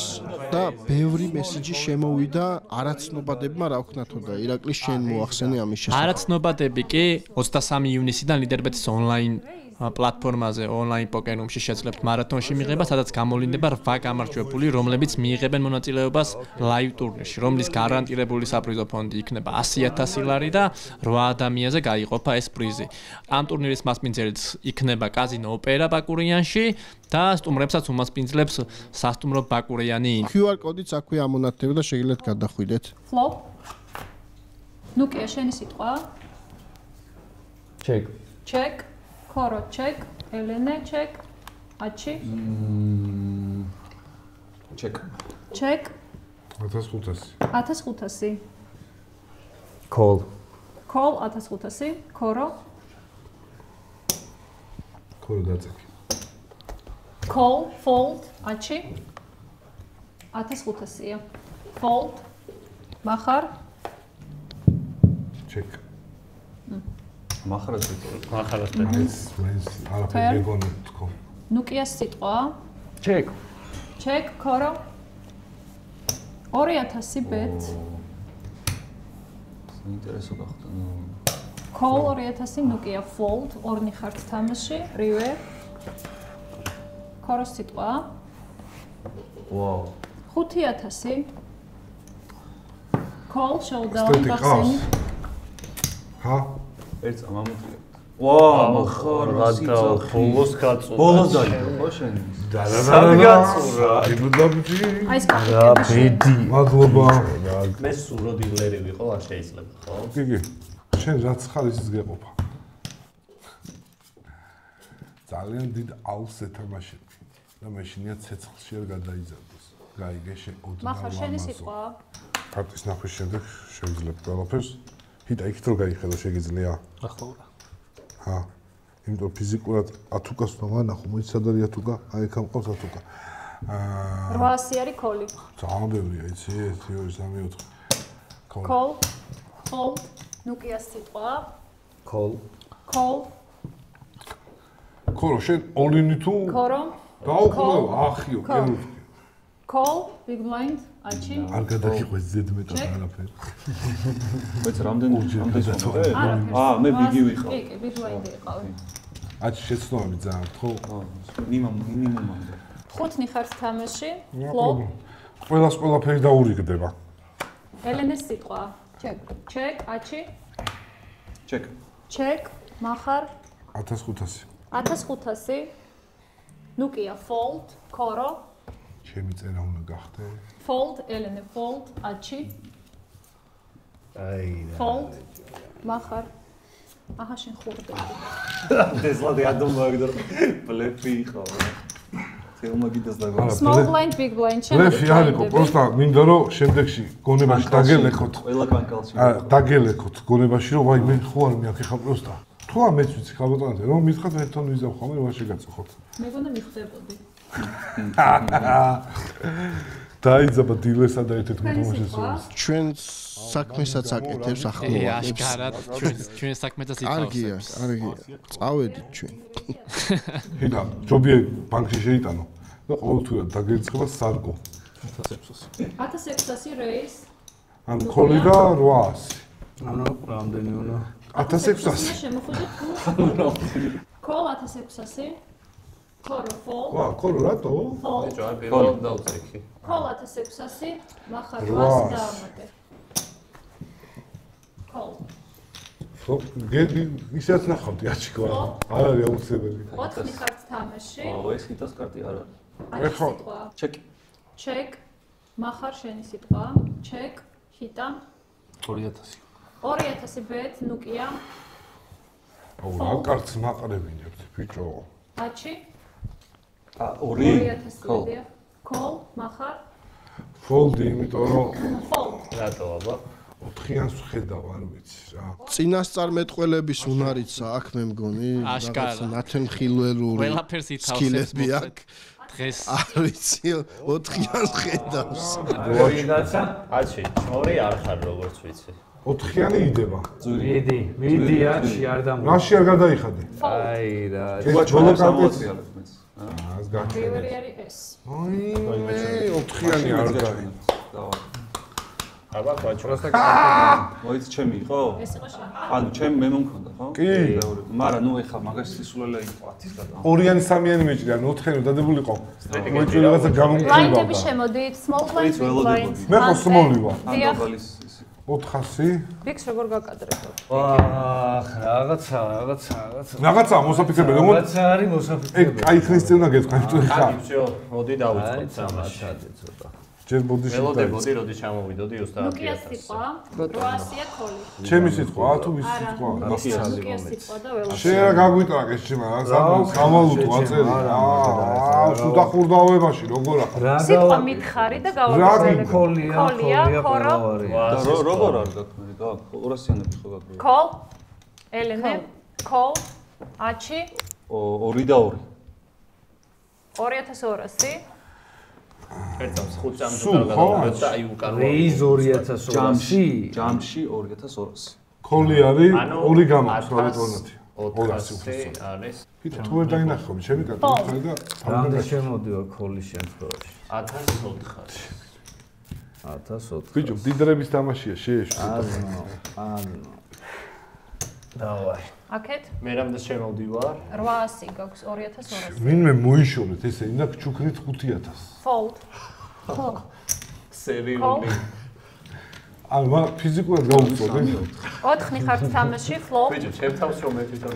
და ბევრი მესიჯი შემოვიდა არაცნობადებმა, რა ვქნათო და ირაკლი შენ მოახსენე ამის შესახებ. არაცნობადები კი 23 ივნისიდან ლიდერბეტის ონლაინ პლატფორმაზე ონლაინ პოკერუმში შეძლებთ მარათონში მიღება, სადაც გამოვლინდება 8 გამარჯვებული, რომლებიც მიიღებენ მონაწილეობას ლაივ ტურნირში, რომლის გარანტირებული საპრიზო ფონდი იქნება 100,000 ლარი და 8 ადამიანზე გაიყოფა ეს პრიზი. ამ ტურნირის მასპინძელიც იქნება კაზინო ოპერა ბაკურიანში და სტუმრებსაც უმასპინძლებს სასტუმრო ბაკურიანი. QR კოდიც აქვე ამონათდება და შეგიძლიათ გადახვიდეთ. Flop. ნუკია შენი სიტყვა. Check. Koro check. ელენე check. აჩი. check. 1500. 1500. Call 1500. Koro. ქორო დაწეკი. Call, fold, აჩი. 1500-ია. Fold. מחר. check. מחר ახალას არაფერი გეგონი თქო. ნუკიას სიტყვა. check. Check, Koro. 2000 bet. ინტერესო გახდა. Call 2000, ნუკია fold, ორნი ხართ თამაში, river. Koro სიტყვა. ვაუ. 5000. Call showdown ბახსენი. ჰა? ერთ ამამოწია. ვაუ, מחר ბოლოს გაწუდა. ბოლოს დაიწყო ხო შენი? სადგაცურა. იბუდაბჯი. აი ეს კაპიტები. მადლობა. მე სურო დილერი ვიყო, არ შეიძლება, ხო? კი. შენ რაც ხარ ისიც გეყოფა. ძალიან დიდ აუს ეთამაშებ. და მეშინია ცეცხლში არ გადაიზარდოს. გაიგე ოდნავ. מחר შენი სიტყვა. კარტის ნახვის შემდეგ შევძლებ ყველაფერს. ჰიტა იქით რო გაიხედო შეგიძლია? ახლა რა. ჰა. იმიტომ ფიზიკურად ათუკას უნდა ვანახო, მოიცა და ათუკა, აი აქ ამყავს ათუკა. 800 არის call-ი. ძალიან ბევრია, იცი, 1 2 3 4. Call. Fold. ნუკიას სიტყვა. Call. ქორო შენ all-in თუ Koro. დაუყო ახიო, კერუხი. Call, big blind, აჩი. არ გადაგიყვეს ზედმეტად არაფერი. მეც რამდენი მე ბიგი ვიყავ. კი, big blind იყავი. აჩი შეცდომები ძალიან ხო? მინიმუმამდე. 5 ხართ თამაში, flop. ყველას ყველაფერი დაურიგდება. ელენეს სიტყვა. Check, აჩი. check. מחר 1500. 1500. ნუკია fold, Koro. ჩემი წერა უნდა გახდე. Fold, ელენე fold, აჩი. აი Fold. מחר აჰა შენ ხურდები. დესლადი ადომაგდრ ბლეფი იყო. თემაგიდას დაგვა. Small blind, big blind შენ. ბლეფი არისო, პროსტა მინდა რომ შემდეგში გონებაში დაგელეხოთ. ყველა კანკალში. დაგელეხოთ გონებაში რომ ვაი მე ხო არ მეაქეხა პროსტა. თუ არ მეც ვიცი ხალხოთანაზე რომ მითხათ ერთთან ვიზავ ხოლმე რა შეგაწუხოთ. მეგონა მიხდებოდი. დაიძაბა დილესა და ერთ-ერთ მოთამაშეს. ჩვენ საქმესაც აკეთებს ახლოვანებს. აშკარად ჩვენ საქმესაც იწავსებს. არგი. წავედით ჩვენ. ჰიდა, ჯობია ბანკში შეიტანო. და ყოველთვიურად დაგერწყება სარგო. 1600 რეის. ან ქოლი და 800. ანუ რამდენი უნდა? 1600. შემოხვიდეთ თუ? ქოლ 1600. ქორო ფოლ. ვა, ქოლო რატო? ბიჭო, აი პირველად დავწექი. ქოლ 1600, მახარ 800 დაამატე. ქოლ. ხო, ისეც ნახავდი აჩქვა. არ არის აუცილებელი. 4 ხართ თამაში. ო, ეს იტოს კარტი არა. ეხო. ჩეკი. ჩეკ. მახარ შენი სიტყვა. ჩეკ. ჰიტა. 2000. 2000 ბეთ, ნუკია. აუ, რა კარტს მაყრებინებთ, ბიჭო. აჩი. 2 ქოლ. ქოლ, მახარ. ფოლდი, იმიტომ რომ ფოლ. რატო აბა? 4-იანს ვხედავ, არ ვიცი რა. წინასწარმეტყველების უნარიცა აქ მე მგონი, აშკარა. ნათელმხილველური ყველაფერს ითავს სკილები აქ. დღეს არ ვიცი, 4-იანს ხედავს. როიგაცა? აჩი, შორი არ ხარ როგორც ვიცი. 4-იანი იდება. მიდი აჩი არ დამო. რაში არ გადაიხადე? აი რა. ბოლო კარტი. აა, ას გაჩვენე. პირველი არის ეს. აი, მე 4-იანი არ დაი. აბა, ბაჭროსა მოიც ჩემი იყო? ეს იყო შენ. ანუ ჩემ მე მომქონდა, ხო? კი. მაგრამ ნუ ეხა მაგას სისულელე იყო 10-ის გადა. 2-იანი 3-იანი მეჭრია, 4-იანი დადებულიყო. მოიჭრე რაღაცა გამომქრიბავდა. ბლაინდები შემოდით, small blind, big blind. მე ხო სმოლი ვარ. ანდაბალის 400. ბიგს როგორ გაკადრებო? ვაახ, რაღაცა. რაღაცა მოსაფიქრებელი, რომ რაღაცა არის მოსაფიქრებელი. აი ქრისტე უნდა გეთქვა, იმიტომ ხა. აი, всё, მოდი დავიწყოთ თამაში. ცოტა. ჯერ ბოდი ველოდებოდი, როდი ჩამოვიდოდი ნუკია 30000. სიტყვა, 800-ია ქოლი. ჩემი სიტყვა, თუ ვის სიტყვა? ნუკია სიტყვა და ველოდება. შენ რა გაგვიტრაკეს ჩემ რა სამალუტო აწერი. აა, სუდა ხურდავებაში როგორ ახლა? სიტყვა მითხარი და გავაგრძელებ. ქოლია, ქორო. როგორ არ გაქმნილი? და 200-იანები ხო გაგვია? ქოლ, ელენე, ქოლ, აჩი, 2 და 2. 2200. ერთავს 5 წამს გადავაგდო და აი უკან რეიზ 2200. ჯამში 2200. ქოლი არის 2 გამაქვს რა ვიტყვი. 400 არის. ფიტო თუ ვერ დაინახავი, ჩემი კარტი ხარ და რამდენი შემოდივა ქოლის შემთხვევაში? 1400. 1400. ბიჭო, დიდრების თამაშია, შეეშვი. ანუ. დავაი. აქეთ მე რამდენ შემოვდივარ? 800 გაქვს 2200. ვინმე მოიშორეთ ესე, ინდა ჩუქრით 5000. Fold. ხო. სერიული. ანუ მაგ ფიზიკურად გაუწოდე. 4 ხართ თამაში, flop. ბიჭო, ჩემ თავს რომ მე თვითონ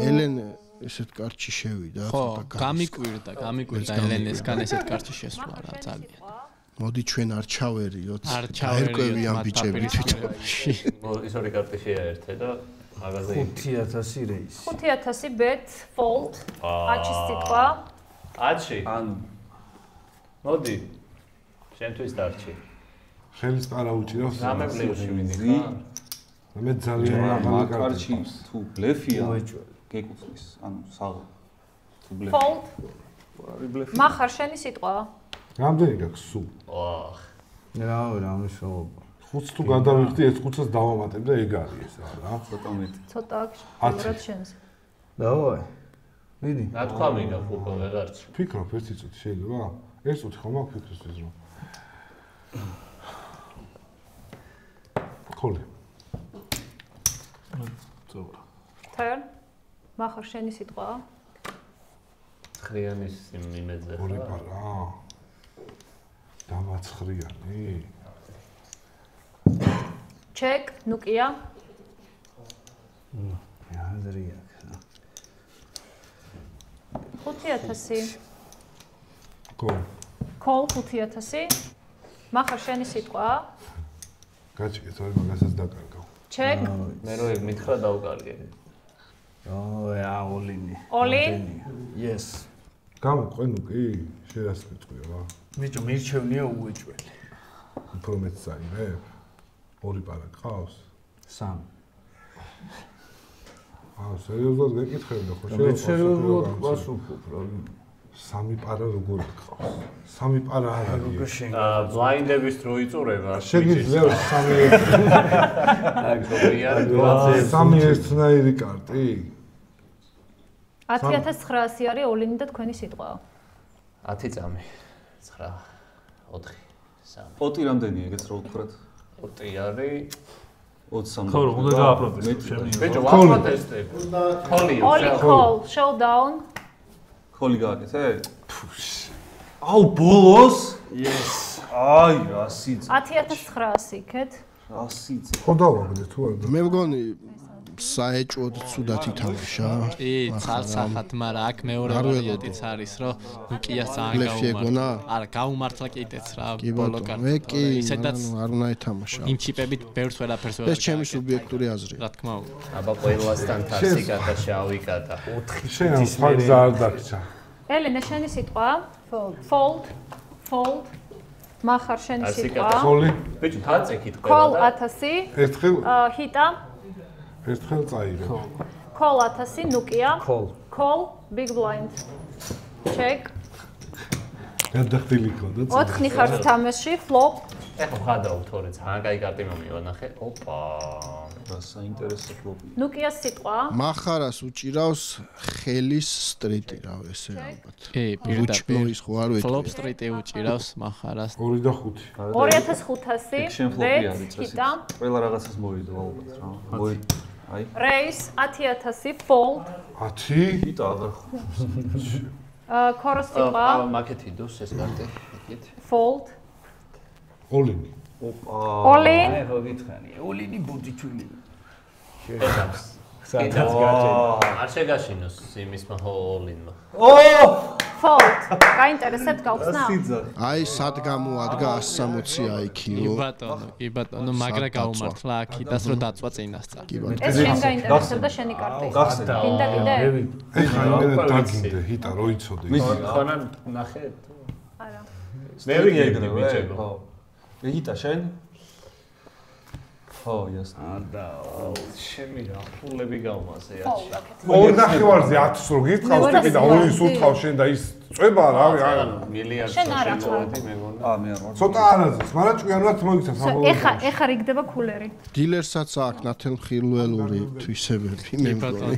ელენე ესეთ კარტში შევიდა, ხო, გამიკვირდა ელენესგან ესეთ კარტში შესვლა რა ძალიან. მოდი ჩვენ არ ჩავერიოთ. არ ჩავერიოთ ამ ბიჭები თვითონ. ის ორი კარტი შეაერთე და მაგაზე 5000 რეისი. 5000 bet, fold. აჩი სიტყვა. აჩი. ანუ მოდი. შენთვის დარჩი. ხელის პარა უჭირავს. რამე პლეიში ვიდი ხარ? მე ძალიან მაღალი კარტი თუ ბლეფია გეკუთვნის, ანუ საღო. თუ ბლეფი. Fold. არის ბლეფი. მახარ შენი სიტყვა. რამდენი გაქვს სულ? ვახ. რა მნიშვნელობა. 5 თუ გადავიხდი, ეს 5-ს დავამატებ და ეგ არის ეს რა. ცოტა მეტი. ცოტა აქვს შენს. დავაი. მიდი. რა თქვა მინდა ფუკო ვეღარც. ფიქრობ ერთი წუთი შეიძლება? ეს წუთი ხომ აქვს ფიქრისთვის რომ. ქოლი. ზოგადად. Turn. მახარ შენი სიტყვა. ხრიანის იმედზე. ორი პარა. დამაცხრიანი. Check, ნუკია. აზრია. 5000. კოლ. Call 5000. მახარ შენი სიტყვა. გაჭიკეთ, ორი მაგასაც დაკარგავ. Check. მე რო ეგ მითხრა დავკარგე. Olini. Olin? Yes. გამოყვე ნუკი? შენ გეტყვია რა. მიჭო მირჩევნია უეჭველი. უფრო მეც საიმებ? ორი პარა გყავს? 3. სერიოზულად გეკითხებდა ხო შენ? სერიოზულად ვასულფობ რა. 3 პარა როგორ გყავს? 3 პარა არ არის. ბლაინდების დრო იწურება. შეგიძლია 3 ერთნაირი კარტი? 10900 არის ოლინი და თქვენი სიტყვა. 10 წამი. 9 4 3. პოტი რამდენია ეგეც რა ვთქვათ? პოტი არის 23. ხო, უნდა გააპროტესტო შემიძლია. ბიჭო, ვაპროტესტებ. Oli call, showdown. ხოლი გააკეთე? აუ, ბოლოს? Yes. აი, 100. 10900 იქეთ. 100. ხო დავაგდე თუ არა? მე მგონი საეჭვოდ ცუდად ითამაშა. კი, ცალსახად, მაგრამ აქ მეორე ვარიანტიც არის, რომ ნუკიას ძალიან გაუმართლა. არა, გაუმართლა კიდეც რა, ბოლო კარტი. მე კი, ისედაც არ უნდა ითამაშა. იმ ჩიპებით ბევრს ვერაფერს ვერ. ეს ჩემი სუბიექტური აზრია. რა თქმა უნდა. აბა ყველასთან თასი გადა შავი გადა. 4 შენ ფაქს არ დაგჭა. ელენე, შენი სიტყვა? Fold. מחר შენი სიტყვა. Call. ბიჭო, თაწე კითხება და Call 1000. ერთხელ ჰიტა. ერთხელ წაიღე. Call 1000 ნუკია. Call big blind. Check. გადახდილი ქონდა. 4 ხართ თამაში, flop. ეხლა ხადაო თორე ძალიან კაი კარტი მომივა ნახე. ოპა. რა საინტერესო ფლოპი. ნუკიას სიტყვა. მახარას უჭირავს ხელის სტრიტი რა ესე ალბათ. კი, პირდაპირ. ნუის ხო არ ვეტყვი. Flop street-ი უჭირავს მახარას. 2 და 5. 2500. შენ ფლოპი არის წესი. ჰიტა. ყველა რაღაცას მოვიდო ალბათ რა. აი. Raise 10000 fold. 10. ჰიტა აღარ ხო. ქოროს სიტყვა. მაკეთი დოს ეს კარტი. ეკით. Fold. Olini. ოპა. Olin. ხო გითხარი. Olini ბუდიჩული. ედავს. სადაც გაჩენდა. არ შეგაშინოს იმის მოლინმა. Fold. გაინტერესებთ გავხსნა? აი სად გამოადგა 160 IQ-ო. კი ბატონო, მაგრა გაუმართლა აქიდას რომ დაწვა წინასწარ. ეს შენ გაინტერესებდა შენი კარტი. გინდა კიდე? ეხლა იმენა დაგინდე ჰიტა რო იცოდე. ხონა ნახე. არა. მე ვიგებდი ბიჭებო. ხო. ჰიტა შენ? ხო, იასნა. და შემი რა ფულები გავმაზე Fold. აჩი. 2 ნახევარზე 10 რო გითხავს ტიპი და 2 სულთავს შენ და ის წვება რა მილიარდს შენ არ შემოვედი მე მგონი. მე არ ვარ. ცოტა არაზეს, მაგრამ ჭკვიანურად მოიქცა საბოლოო. ეხა რიგდება კულერი. დილერსაც აქვს ნათელმხილველური თვისებები მე მგონი.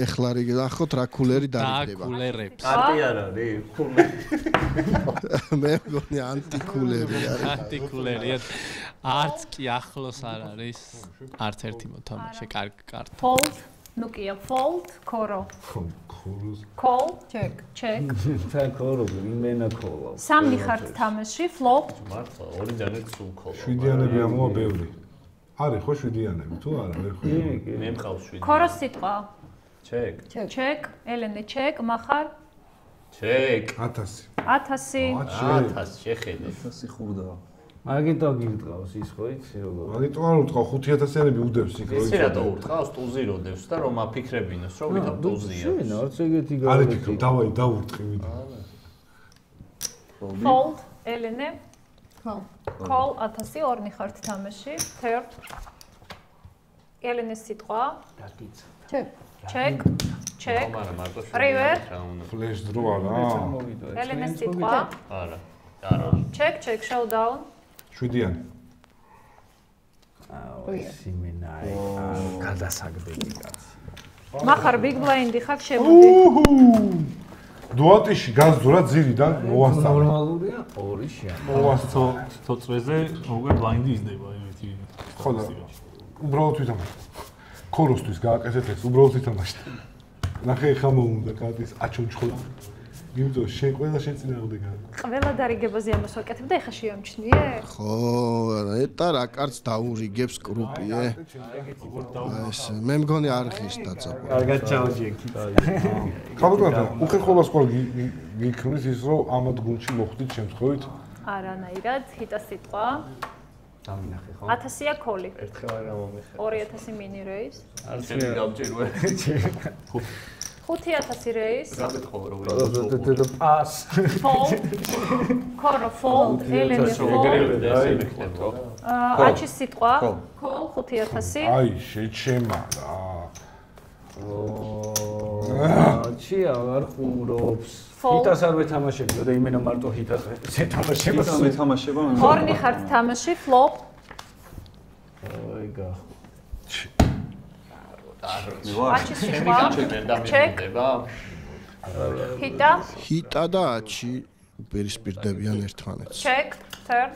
ეხლა ნახოთ რა კულერი დარიგდება. კულერებს. კარტი არ არის, მე მგონი ანტიკულერი არის. ანტიკულერია. არც კი ახლოს არ არის. არც ერთი მოთამაშე კარგი კარტი. Fold. ნუკია fold. ქორო. ქოროს. Call. Check. თან ქორო, იმენა ქოლა. 3 ხართ თამაში, flop. მართლა ორი ძალიან სულ ქოლა. 7-იანები ამოა ბევრი. არის ხო 7-იანები თუ არა ვერ ხო? მე მყავს 7. ქოროს სიტყვა. Check. ელენე check, מחר. Check. 1000. 1000. 1000 შეხედე. 100 ხურდა. მაგითო გირტყავს ის ხო იცი როგორ? მაგიტო არ უთქვა 5000-იანები უდევს იქ რო იცი რატო ურტყავს ტუზი როდევს და რომ აფიქრებინოს რომ ვითომ ტუზია. შენ არც ეგეთი არ იფიქრე, დავაი დავურტყი მიდი. Fold. ელენე. Call 1000 2 ხართ თამაში, third. ელენეს სიტყვა. Check. River. Flash draw არა. ელენეს სიტყვა. არა. Check, showdown. 7-იანი. სიმენაი. გადასაგდელი კაცი. מחר big blind-ი ხარ შემოდი. დუატიში გაზდურა ძირიდან მოასწავლა. ნორმალურია 2 შენ. მოასწავლა. თოწრეზე უკვე ბლაინდი იზრდება იმეთი. ხო და უბრალოდ ვითამაშე. ქოროსთვის გააკეთეთ ეს, უბრალოდ ვითამაშე. ნახე ხა მოუნდა კარტის აჩონჩხო. იმიტომ შენ ყველა შეწინააღმდეგა. ყველა დარიგებაზე ამას ვაკეთებ და ეხა შეამჩნიე? ხო, ეტა რა კარტს დაურიგებს კრუპიე. ეს მე მგონი არხის დაწაფა. კარგად ჩაუჯექი. ხალხო, უხერხულას ყოლ გიქნის ის რომ ამად გუნდში მოხვდით შემთხვევით? არანაირად, ჰიტა სიტყვა. დავინახე ხო? 1000-ია call-ი. ერთხელ არ გამომიხე. 2000 mini raise. არ გამჭირვე. 5000 raise. გამეთხოვე როგორ პას. Fold. Call fold. ელენე fold. აჩი სიტყვა. Call 5000. აი შეჩემა რა. აჩი აღარ ხუმრობს. ჰიტას არ ვეთამაშებდი და იმენა მარტო ჰიტას ვეთამაშება. ჰიტას ვეთამაშება. ორნი ხართ თამაში flop. ოი გა. აჩი სიტყვა. Check. ჰიტა. ჰიტა და აჩი უპირისპირდებიან ერთმანეთს. Check. Turn.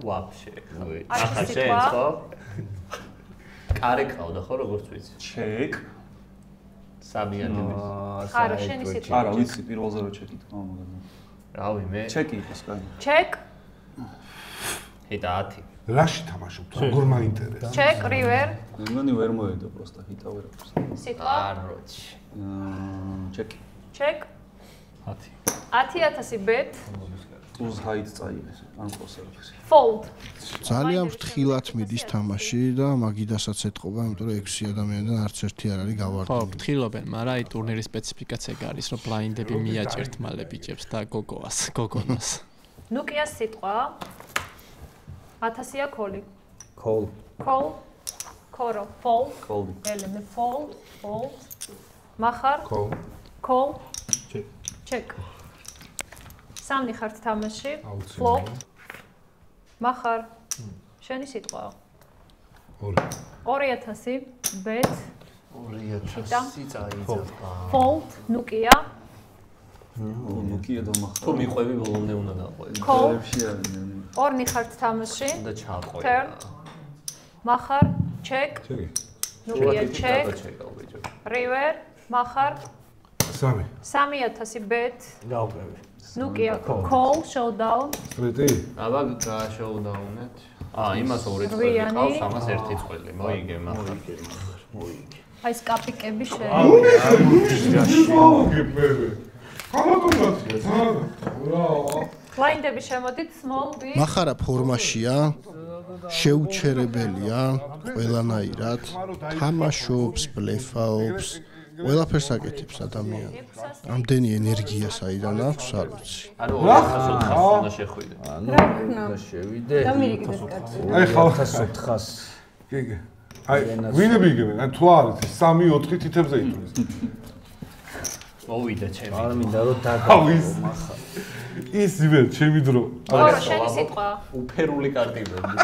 ვაფშე. აჩი ახლა სიტყვა. შენს ხო? კარი ყავდა ხო როგორც ვიცი? ჩეკ. სამიანების. ხარო შენი სიტყვა. არა, ვიცი, პირველზე რო ჩეკი თქვა მაგაზე. რავი მე. ჩეკი იყოს კაი. Check. ჰიტა 10. რაში თამაშობთ? როგორ მაინტერესებს? Check river. მეგონი ვერ მოედო პროსტა ჰიტა ვერ აქვს. სიტყვა. აროჩი. ჩეკი. Check. 10. 10000 bet. უზ ჰაით წაიღეს, ან ყოსერფის. Fold. ძალიან ფრთხილად მიდის თამაში და მაგიდასაც ეთყობა, იმიტომ რომ 6 ადამიანიდან არც ერთი არ არის ხო, გავარდნილი. ფრთხილობენ, მაგრამ აი ტურნირის სპეციფიკაცია გარის, რომ ბლაინდები მიაჭერთ მალე ბიჭებს და გოგონას. ნუკიას სიტყვა. 1000-ია call-ი. Call. Call. Koro. Fold. Call. ელენე fold. Fold. מחר. Call. Call. Check. Check. სამი ხართ თამაში. აუცილებლად. Flop. מחר. შენი სიტყვა. 2000 bet. 2000 წაიძახა. Fold. ნუკია. ნუკია და מחר. თუ მიყვები ბოლომდე უნდა დაყვები. Call. შენ ორნი ხართ თამაში. და ჩაყვე. Turn. מחר. Check. ჩეკი. ნუკია check. ჩეკავ ბიჭო. River. מחר. 3. 3000 bet. გავყევი. ნუკია call showdown. სტრეტი? აბა გაშოუდაუნეთ. იმას ორი წელი რვიანი. ყავს, ამას ერთი წელი. მოიგე מחარ. მოიგე. აი სკაპიკები შენ. ბლაინდები შემოდით small big. מחარა ფორმაშია, შეუჩერებელია ყველანაირად, თამაშობს, ბლეფაობს, ყველაფერს აკეთებს ადამიანი. ამდენი ენერგია საიდან აქვს, არ ვიცი. ანუ 200 უნდა შეხვიდე. ანუ და შევიდე. აი ხალხ 1400. კი. აი ვინები იგებენ? აი თუ არის 3-4 თითებზე იტყვის. მოვიდა ჩემი. არ მინდა რომ ავის. ის იმე ჩემი დრო. ორი შენი სიტყვა. უფერული კარტიბები.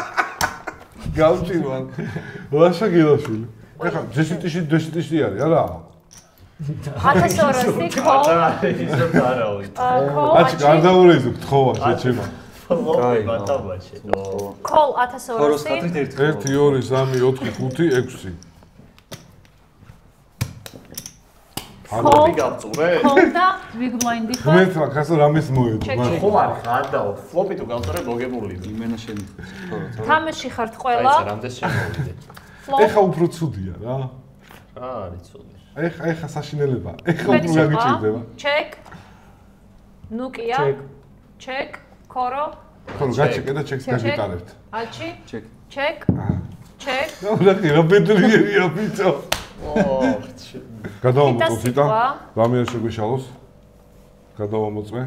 გავჭირვან. ლაშა გილაშვილი. ეხლა დესიტიში არის, არა? 1200 call. ისე დარავი. აჩი გარდაურეზო გთხოვა შეჩემა. კაი, ბატაბაში. Call 1200. 1 2 3 4 5 6. ფლოპი გავწურე? Call და big blind-ი ხარ. ღმერთმა ხასო რამეს მოედო. ხო არ ხადაო, ფლოპი თუ გავწურე მოგებული. იმენა შენი. თამაში ხართ ყველა. აი, რამდენს შემოვიდე. ეხა უფრო ცუდია რა. რა არის ცუდი? ეხა საშინელება. ეხა უფრო გაგიჭირდება. Check. ნუკია. Check. Koro. ხოლო გაჩეკე და ჩეკს გაგიტარებთ. აჩი. Check. Check. Check. ნახე რა ბედრიერია ბიჭო. გადავამოწმოთ იტან. რამე არ შეგვიშალოს. გადავამოწმე.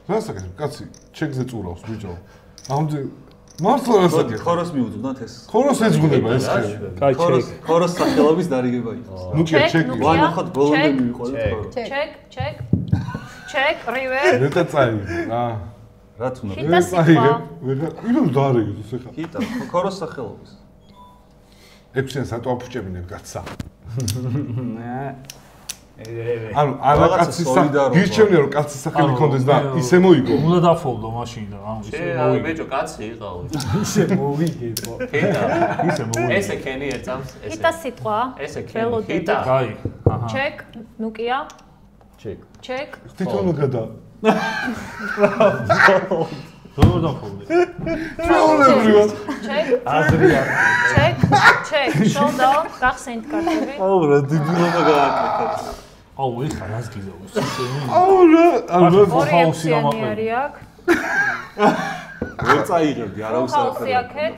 რასაკეთებ? კაცი, ჩეკზე წურავს ბიჭო. ამდე მართლა რასაკეთებ? ხოროს მიუძვნათ ეს. ხოროს ეძღუნება ეს ხელი. კაი, ჩეკ. ხოროს სახელობის დარიგება იყო. ნუკია ჩეკი. ვანახოთ ბოლომდე მივიყოლეთ ხორო. Check. Check. Check. River. მეტა წაიღე რა. რა თქმა უნდა. ჰიტა სიტყვა. ვიღა დაარეგეთ ეს ხა. ჰიტა, ხოროს სახელობის. 6-იან სატო აფუჭებინებ კაცსა. ანუ არა კაცის გირჩევნია რომ კაცის სახელი კონდეს და ისე მოიგო. უნდა დაფოლდო მაშინ და ანუ ისე მოიგე. ბიჭო, კაცი იყავ. ისე მოვიგებო. ჰიტა. ისე მოვიგე. ესე კენი ეწამს, ესე. ჰიტა სიტყვა. ესე კენი. ჰიტა. კაი. აჰა. Check. ნუკია. ჩეკ. Check. თვითონ გადა. როგორ დაფოლდე? ჩაოლებრივად. Check. აზრია. Check. Check. Showdown. გახსენთ კარტები. აუ რა დილობა გააკეთა. აუ ეხა რას გიზავოს? აუ რა, ანუ ორი აფსიანი არის აქ. ვერ წაიღებდი, არავის არ ხალხი აქეთ.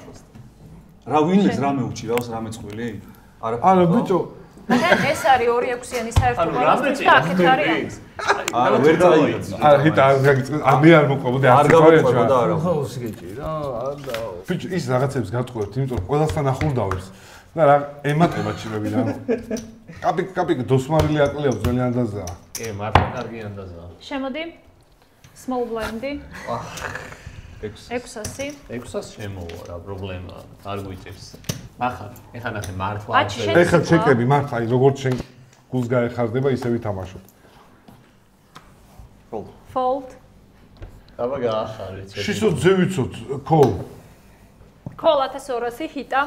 რა ვინმეს რამე უჭირავს, რამე წყვილი? არა ბიჭო მაგრამ ეს არის 2-6-იანი საერთო ბალანსი და აქეთ არის. არა, ვერ წაიღებდი. არა, ჰიტა მე არ მოყვებოდი არ გამოყვებოდა არა. ხალხი გიჭი რა, არა. ბიჭო ის რაღაცებს გატყუებთ, იმიტომ რომ ყველასთან ახურდავებს და რა ემატება ჩიმები რა. კაპიკ დოსმარილი აკლია ძველი ანდაზაა. კი, მართლა კარგი ანდაზაა. შემოდი. Small blind-ი. 600. 600 შემოვა რა პრობლემაა, არ გვიწევს. ახლა ეხლა ნახე მართლა. ეხლა ჩეკები მართლა, აი როგორც შენ გულს გაეხარდება, ისე ვითამაშობ. Fold. აბა გაახარეთ. შისო ძევიცოთ, call. Call 1200 ჰიტა.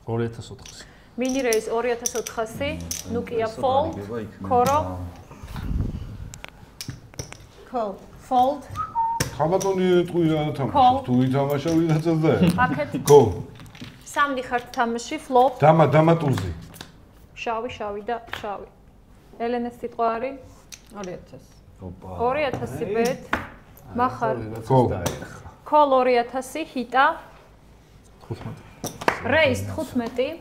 2400. Mini raise 2400, Nokia fold, Koro. Call. Fold. ხაბატონი ეტყვი რა თამაში, თუ ვითამაშა ვინაცაც და. აქეთ. Call. სამი ხართ თამაში, flop. დამა ტუზი. შავი და შავი. ელენეს სიტყვა არის 2000. 2000 bet. მახარ. Call. Call 2000 ჰიტა. 15. Raise 15.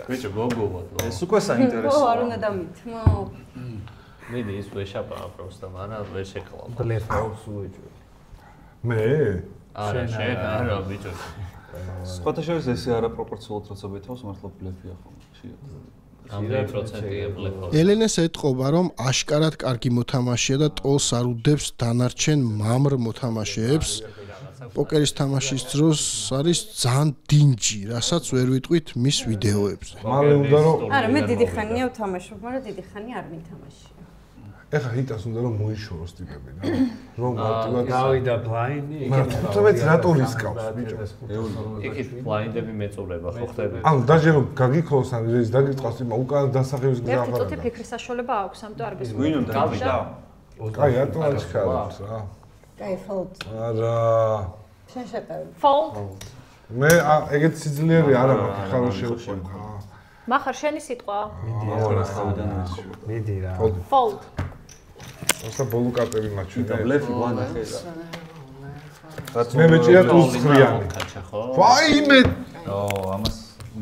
ბიჭო გოგოვა. ეს უკვე საინტერესოა. არ უნდა დამითმო. მიდი ის ვეშაპა პროსტა, მაგრამ ვერ შეკლავ. ბლეფავს უეჭვე. მე? არა, შენ არა ბიჭო. სხვათა შორის ესე არა პროპორციულად როცა ბეთავს, მართლა ბლეფია ხოლმე. ამდენი პროცენტია ბლეფავს. ელენეს ეტყობა, რომ აშკარად კარგი მოთამაშეა და ტოლს არ უდებს დანარჩენ მამრ მოთამაშეებს. პოკერის თამაშის დროს არის ძალიან დინჯი, რასაც ვერ ვიტყვით მის ვიდეოებზე. მალე უნდა რომ არა, მე დიდი ხანია ვთამაშობ, მაგრამ დიდი ხანი არ ვითამაშია. ეხა ჰიტას უნდა რომ მოიშოროს ტიპები რა. რომ მარტივად გავიდა ბლაინდი, თუმცა რატო რისკავს ბიჭო? იქით ბლაინდები მეწურება, ხო ხდები? ანუ დაჟე რომ გაგიქოლოს ან ეს დაგიწყავს იმ უკან დასახების გზა ერთი წუთი ფიქრის საშუალება აქვს, ამიტომ არ გესმის. ვინ უნდა გავიდა? კაი, ატო აჩქარებს რა. კაი, fold. არა. შენ შეყევი. Fold. მე ეგეთ სიძლიერე არ მაქვს, ხარო შევყვება. მახარ შენი სიტყვა. მიდი რა. Fold. ასა ბოლო კარტები მაჩვენე. ბლეფი ვანახე რა. მე მეჭირა ტუზღრიანი. ვაიმე! ამას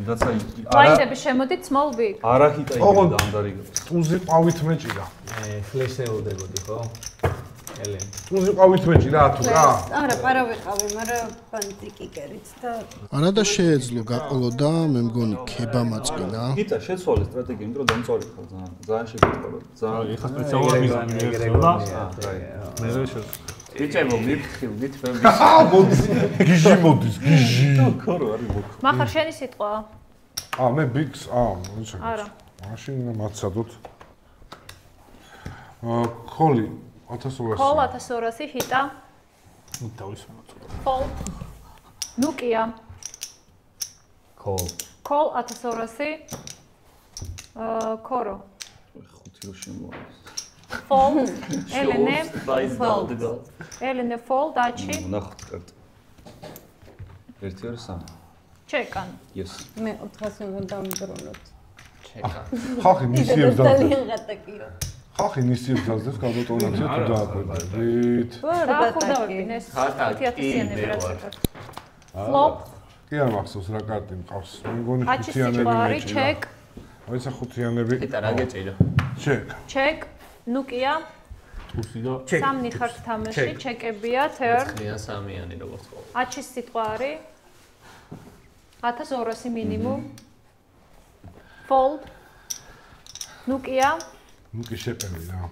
დაცა ბლაინდები შემოდით small big. არა ჰიტა იქნება ანდარიგებს. ტუზი ყავით მეჭირა. ფლეშეუდებოდი ხო? ელენ. ტუზი ყავით მეჭირა თუ რა? არა, პარა ვიყავი, მაგრამ ბანდი კიკერით და არა და შეეძლო გაყოლოდა, მე მგონი ქება მაწყინა. ჰიტა შეცვალე სტრატეგია, იმიტომ რომ დამწვარი ხარ ძალიან შეგიტყოლა. ძალიან ეხლა სპეციალურად მიგერელა. მე ვერ შევ. ბიჭებო, მიფრთხილდით მე გიჟი მოდის, გიჟი. ქორო არის მოკ. მახარ შენი სიტყვა. მე ბიგს, არა. მაშინ მაცადოთ. კოლი 1200. Call 1200 ჰიტა. Fold. Nokia. Call 1200. Koro. ხუთი რო შემოაქვს. Fold. Elene. Fold. Elene fold აჩი. ნახოთ კარტი. 1 2 3. Check-an. Yes. მე 400 უნდა დამიბრუნოთ. ჩეკა. ხალხი ნისიებს დაძებს. ძალიან ღატაკიო. ხალხი ნისიებს დაძებს გამოტონაცია თუ დააკვირდებით. დაახურდავებინ ეს 5000-იანები რაც ვიყავ. Flop. კი არ მახსოვს რა კარტი მყავს. მე მგონი აჩი ხუთიანები სიტყვა არის მეჭირა. check. აიცა ხუთიანები. იტა რა გეჭირა? Check. Check. Nokia. ტუსი და სამი ხართ თამაში, ჩეკებია, turn. ხლიან სამიანი როგორც ყოველ. აჩის სიტყვა არის 1200 მინიმუმ. Fold. Nokia. ნუკი შეპევი რა.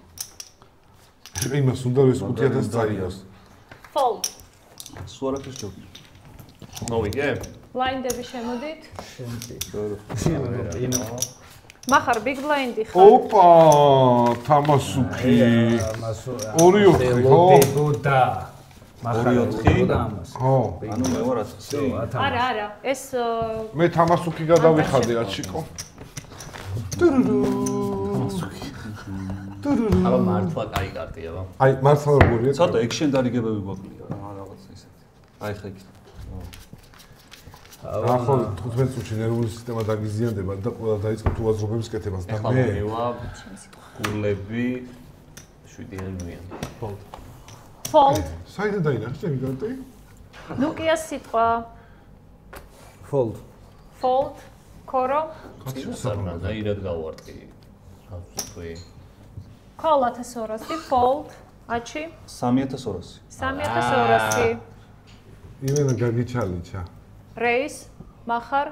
იმას უნდა რომ ეს 5000 წაიღოს. Fold. სულ არაფერს ჯობია. მოვიგე? Blindები შემოდით. ინო. მახარ big blind-ი ხარ. ოპა, თამასუკი. 2-4 ხო? გოდა. მახარ 2-4 და ამას. ხო. ანუ მე ვარ 1000. არა, ეს მე თამასუკი გადავიხადე აჩიკო. აბა მართლა კაი კარტია ბა. აი, მართლა როგორია? ცოტა ექშენ დარიგებები გვაქვს რა რაღაც ისეთი. აი ხა იქ. ახლა 15 წუთში ნერვული სისტემა დაგიზიანდება და ყველა დაიწყო თუ აზრობების კეთებას და ახლა მე მივივა გულები 7-იანია. Fold. საიდან დაინახე ჩემი კარტი? ნუკია სიტყვა. Fold. Fold. Koro. სარნადა ირად გავარტყი. რა ვთქვი? Call 1200, fold. Achi. 3200. 3200. იმენა გაგიჩალიჩა. Raise. Mahar.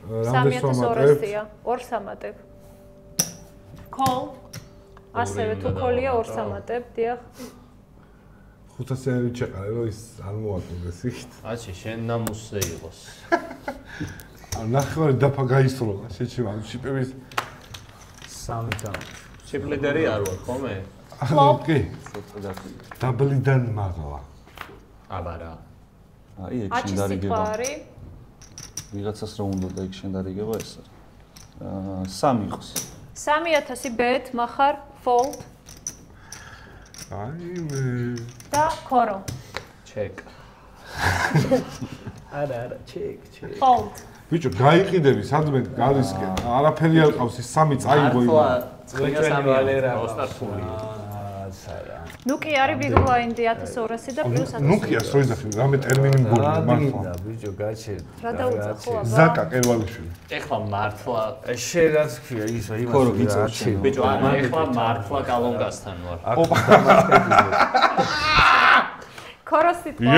3200-ია. 2 სამატებ. Call. ასევე თუ call-ია 2 სამატებ, დიახ. 500-იანი ჩაყარე, რომ ის არ მოაკვდეს იქით. აჩი, შენ ნამუსზე იყოს. ნახევარი დაფა გაისროლა, შეჩება შიპების 3 თამა. შიპლიდერი არ ვარ, ხომე? კი. დაბლიდან მაღლა. აბარა. აი, ეგ შენ დარიგება. ვიღაცას რა უნდა და ეგ შენ დარიგება ეს არის. 3 იყოს. 3000 bet, mahar, fold. აი და koro. Check. არა, check. Fold. ბიჭო, გაიყიდები, სადმე გარისკენ. არაფერი არ ყავს, ის 3 წაიგო იმ. წვენა 3 ვალერა. ოსტართული. ნუკი არის big blind 1200 და პლუს 1000. ნუკიას რო იზახი, რამე ტერმინი მგონია მართლა. და ბიჭო, გაჩერდა. რა დაუწა ხო აბა? ზაკა კერვალიშვილი. ეხლა მართლა შენ რაც ქვია ისო იმას. ხო, გიწევ. ბიჭო, ეხლა მართლა კალონგასთან ვარ. ქოროსიტყვა.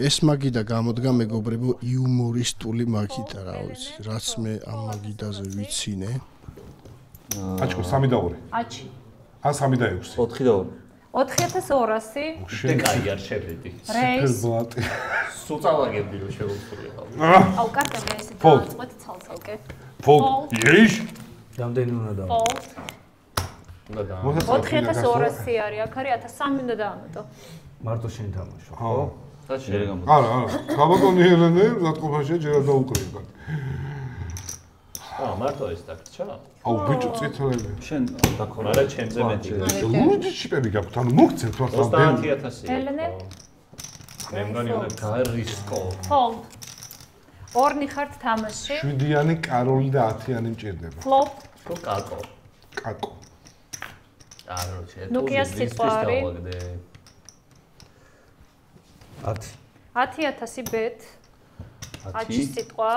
ეს მაგი და გამოდგა მეგობრებო იუმორისტული მაგიდა რა ვიცი, რაც მე ამ მაგიდაზე ვიცინე. აჩქო 3 და 2. აჩი. ან 3 და 6. 4 და 2. 4200. შენ კაი არ შევედი. რეის. სულ წავაგებდი რომ შევუწყვი ახლა. აუ კარტები ესე დააწყვეთ ცალ-ცალკე. Fold. იეიშ. რამდენი უნდა და? Fold. უნდა და. 4200 არის, აქ არის 1300 უნდა დაამატო. მარტო შენ თამაშო, ხო? და შენ. არა, გაბატონი ელენე, ზატყოფაში ჯერ არ დაუკრია. მარტო ეს დაგჭა? აუ ბიჭო, წითლები. შენ დაქორა. არა, ჩემზე მეტი. ლურჯი შიპები გაქვთ, ანუ მოგცემ თვალს ამ 30000. ელენე. მე მგონი უნდა გარისკო. Fold. ორნი ხართ თამაში. 7-იანი კაროლი და 10-იანი მჭირდება. Flop. თუ კაკო. კაკო. არა, შენ. ნუკიას სიტყვა არის. 10000 bet. აჩი სიტყვა.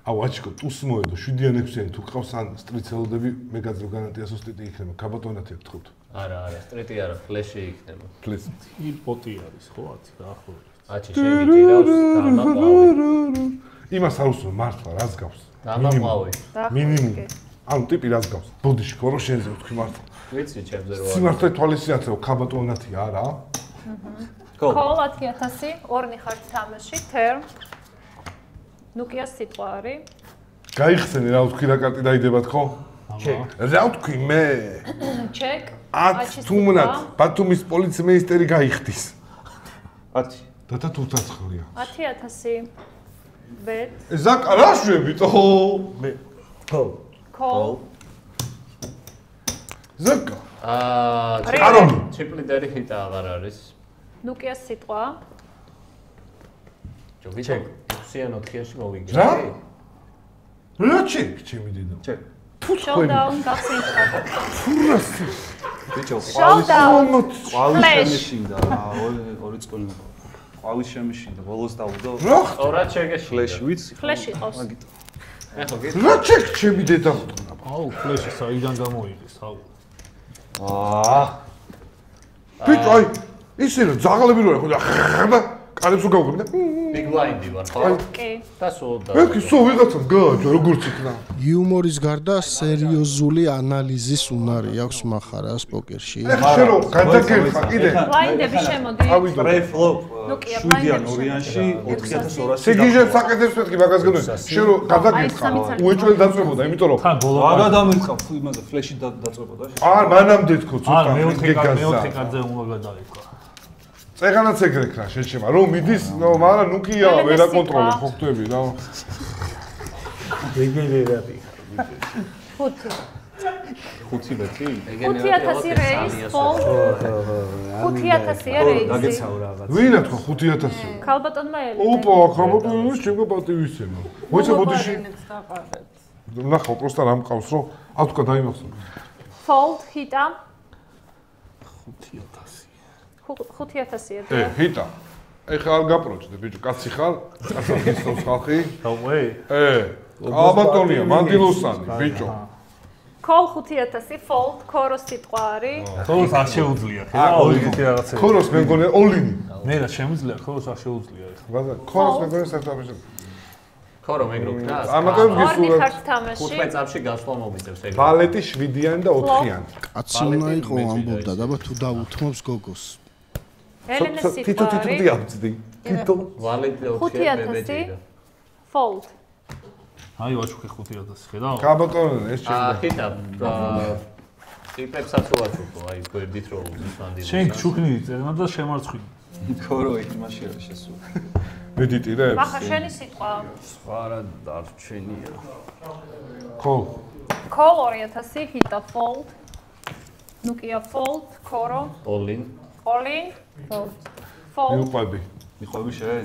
აუ აჩიკო, ტუს მოედო 7-იანი 6-იანი თუ ყავს ან სტრიცელოდები, მე გაძლევ გარანტიას ოსტიტი იქნება. კაბატონათი აქვს თქვით. არა, სტრიტი არა, ფლეში იქნება. ფლეში. ილპოტი არის, ხო, 10 დაახლოებით. აჩი შენ გიჭირავს დამაყავი. იმას არ უსწრო მართლა, რას გავს? დამაყავი. მინიმუმ. ანუ ტიპი რას გავს? ბოდიში ხო შენზე ვთქვი მართლა. ვიცი ჩემზე რო არის. სიმართლე თვალისწინათო კაბატონათი არა? Call 10000, ორნი ხართ თამაში, turn. ნუკიას სიტყვა არის. გაიხსენე რა ვთქვი რა კარტი დაიდებათ ხო? Check. რა ვთქვი მე? Check. 10 თუმნად ბათუმის პოლიცმეისტერი გაიხდის. 10. და თუ ცაცხლია. 10000. Bet. ზაკა რა შვებით? ო მე. Call. ზაკა. კაროლი. ჩიპლიდერი ჰიტა აღარ არის. ნუკიას სიტყვა. ჯობია. სიან 4-ში მოვიგე. რა? რა ჩეკ ჩემი დედო? ჩეკ. Showdown გახსენეთ. ფურასი. ბიჭო, Showdown. ყვავის შემიშინდა რა, ორი წყვილი. ყვავის შემიშინდა, ბოლოს დავუდო. რა? ორა ჩეკეში. ფლეში ვიცი? ფლეში ყავს. ეხო გეტყვი. რა ჩეკ ჩემი დედა? აუ, ფლეში საიდან გამოიღეს, აუ. ბიჭო, აი, ისე რა ძაღლები რო ეხო და ხა კარებს უგავგები და big blind-ი ვარ, ხო? კი. და სულ და. ეხი სულ ვიღაცამ გააჯო როგორც იქნა. იუმორის გარდა სერიოზული ანალიზის უნარი აქვს მახარას პოკერში. ეხი შენ რო გადაგერხა კიდე. ბლაინდები შემოდი. პრეფლოპ. ნუკია 7-იან ბლაინდები. ორიანში 4200. სიგიჟებს საკეთებს მეთქი მაგას გონე. შენ რო გადაგერხა, უეჭველი დაწვებოდა, იმიტომ რომ თან ბოლო არა დამერხა იმაზე ფლეში დაწვებოდა. არ მანამდე თქო არ ცოტა მეოთხე კარტზე უნდა გადაიყო. წეგანაც ეგრეკრა შეჩემა რომ მიდის, მაგრამ ნუკია ვერ აკონტროლებ ხო ხტები რა. რეგენერატი. 5. 5 მეტი? 5000 რეის, fold. 5000 რეისი. დაგეცავ რაღაც. ვინა თქვა 5000? ქალბატონმა ელენე. ოპა, ხამბატონის ჩემო პატივისცემა. მოიცა ბოდიში. ნახო, პროსტა რა მყავს რომ ა თქვა დაიმახსოვრე. Fold, hita. 5000. 5000-ია. ჰიტა. ეხლა არ გაპროჭდე, ბიჭო, კაცი ხარ? კაცის ხალხი? ალბათონია, მანდილოსანი, ბიჭო. Call 5000, fold, ქოროს სიტყვა არის. ქოროს არ შეუძლია, ხედავ, ორი რაღაცა. ქოროს მე მგონია all-in. მე რა შემიძლია, ქოროს არ შეუძლია ეხლა. ბაზა, ქოროს მე მგონია საერთოდ ქორო მეგროქნას. ამიტომ ორი გისურვებ. ხართ თამაში. 15 წამში გასვლა მომიწევს ეგრე. ბალეტი 7-იანი და 4-იანი. კაცი უნდა იყო ამბობდა დაბა თუ დაუთმობს გოგოს. ელენეს თითო სიტყვა თითო აბძდი. თითო. ბალეტი 4-იანი ბებეჭი. fold. აი ვაჩუქე 5000 ხედავ? კაბატონე ეს ჩემი. ხიტა. ტიპებსაც ვაჩუქო, აი გვერდით რო ისმანდი. შენ ჩუქნი წერნა და შემარცხი. ქორო იმაში არის შესული. მედიტირებს? ახლა შენი სიტყვა. სხვა რა დარჩენია. Call. Call 2000, hita fold. Nokia fold, ქორო. all-in. All-in, fold. Fold. მიყვები. მიყვები შენ?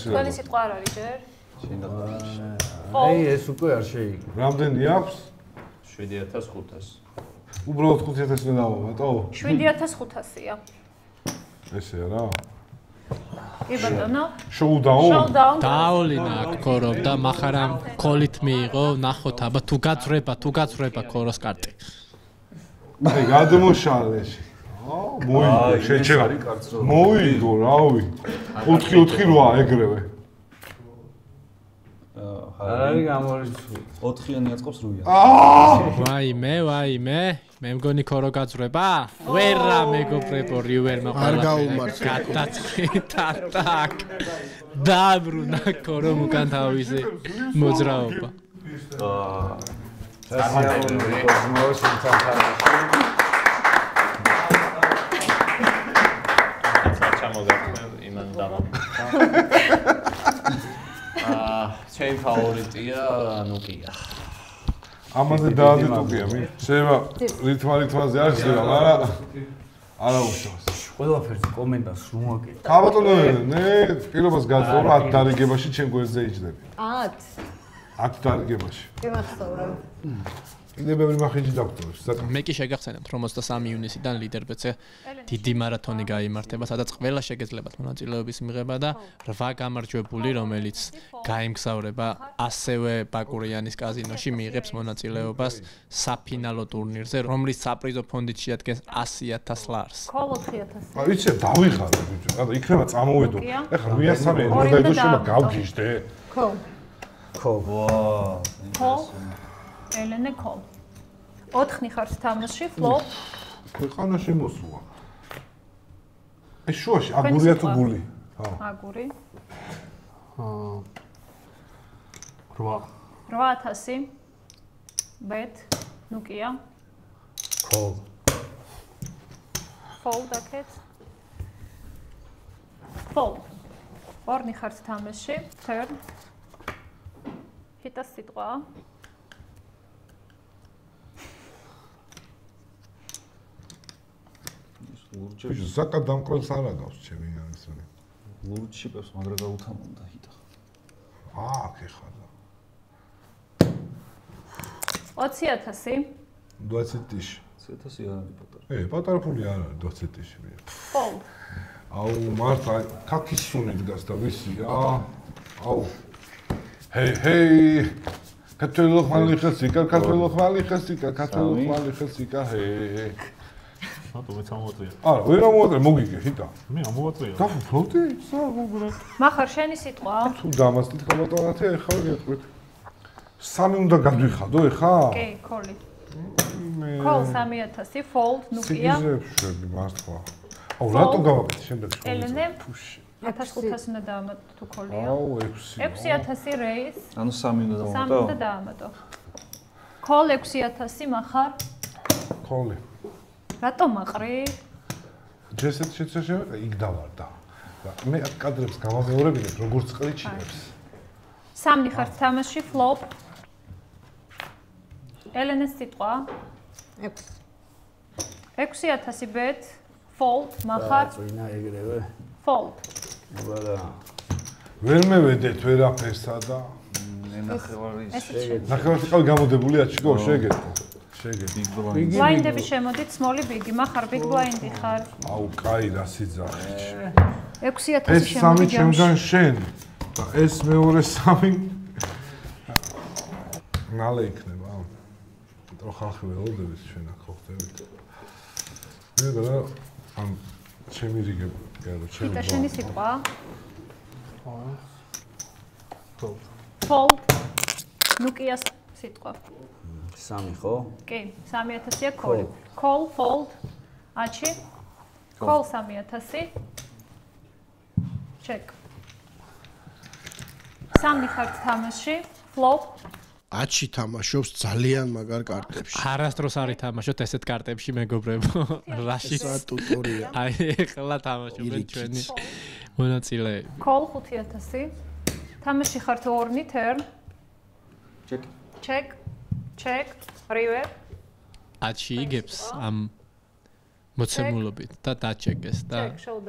თქვენი სიტყვა არ არის ჯერ? შენ და აი ეს უკვე არ შეიგო. რამდენი აქვს? 7500. უბრალოდ 5000 უნდა დავამატო? 7500-ია. ესე რა? კი ბატონო. Showdown. Showdown. დაავლინა აქ ქორობ და מחარამ ქოლით მიიღო, ნახოთ აბა თუ გაწრება ქოროს კარტი. აი გადმოშალეში. მოიგო, შეჩერა. მოიგო, რავი. 4-4-8 ეგრევე. არის გამორიცხული. 4-იანი აწყობს 8-იანი. ვაიმე, მე მგონი ქორო გაძრება? ვერა მეგობრებო, რივერმა არ გაუმართ. გადაწყვიტა. დაბრუნა ქორო უკან თავისი მოძრაობა. იმან დამა. ჩემი ფავორიტია ნოკია. ამაზე დაადიტოკია მე. შეიძლება რითმაზე არ შეიძლება, მაგრამ არა უშავს. ყველაფერზე კომენტარს რომ აკეთე. კაბატონო, მე პირობას გაძლო რომ 10 დარიგებაში ჩემ გვერდზე იჯდები. 10. 10 დარიგებაში. გემახსოვრებ. კიდე ბევრი მახინჯი დაგვწევს. მე კი შეგახსენებთ რომ 23 ივნისიდან ლიდერბეცე დიდი მარათონი გაიმართება, სადაც ყველა შეგეძლებათ მონაწილეობის მიღება და 8 გამარჯვებული, რომელიც გაიმგზავრება ასევე ბაკურიანის კაზინოში მიიღებს მონაწილეობას საფინალო ტურნირზე, რომლის საპრიზო ფონდით შეადგენს 100000 ლარს. Call 4000. აი ვიცი დავიღალე ბიჭო. რატო იქნება წამოვედო. ეხლა 103 მოდაიდო შემა გავგიჟდე. Call. Call. ელენე call. 4 ხართ თამაში, flop. ქვეყანა შემოსულა. ეს შუაში აგურია თუ გული? აგური. 8000. bet. Nokia. Call. Fold აკეთ. Fold. 2 ხართ თამაში, turn. ჰიტა სიტყვა. ბიჭო, საკა დამკვლელს არ აგავს ჩემი ანესონი. ლურჩიპებს მაგრა გაუთამამდა ჰიტა. ეხლა. 20000. 20 ტიში. 1000 არ არის პატარა. პატარა ფული არ არის 20 ტიში. Fold. აუ, მართლა ქაქის სუნი დგას და ვიცი, აუ. ჰეი. ქართველო ხმალი ხესიკა, ჰეი. რატო მეც ამოვატრია? არა, ვერ ამოვატრე, მოგიგე ჰიტა. მე ამოვატრია. გაფლოტი? საგუბრად. מחר შენი სიტყვა. თუ დამასტით კაბატონათი ეხლა გეტყვით. 3 უნდა გადვიხადო ეხა? კი, ქოლი. Call 3000, fold, Nokia. სიგიზებში მართლა. აუ, რატო გავაკეთე შემდეგ შეხო? ელენე 1500 უნდა დაამატო თუ ქოლია. აუ, 6. 6000 raise. ანუ 3 უნდა დავამატო? 3 უნდა დაამატო. Call 6000 מחר. ქოლი. რატო მაყრი? ჯესეთ შეცეშე იქ დავარდა. მე კადრებს გამამეორებინებ როგორც ყლიჩიებს. 3 ხართ თამაში, flop. ელენეს სიტყვა. 6000 bet, fold, מחר. წინა ეგრევე. Fold. აბა ვერ მევედეთ ვერაფერსა და ნახევარი ნახევარი ყავი გამოდებული აჩიგო შეგეთო. ბლაინდები შემოდით, small big, מחარ big blind-ი ხარ. აუ, კაი, რა სიძახე. 6000 ეს სამი ჩემგან შენ და ეს მეორე სამი ნალე იქნება. მეტრო ხალხი ველოდებით ჩვენ აქ ხო ხდებით. მე რა ამ ჩემი რიგები, გერო ჩემი. იტა შენი სიტყვა? Fold. Fold. ნუკიას სიტყვა. სამი ხო? კი, 3000-ია call. Call, fold. აჩი. Call 3000. Check. სამი ხართ თამაში, flop. აჩი თამაშობს ძალიან მაგარ კარტებში. არასდროს არ ითამაშოთ ესეთ კარტებში, მეგობრებო. რაში ტუტორია. აი, ეხლა თამაშობენ ჩვენი მონაწილეები. Call 5000. თამაში ხართ ორნი turn. Check. Check. Check. River. აჩი იგებს ამ მოცემულობით და დაჩეკეს და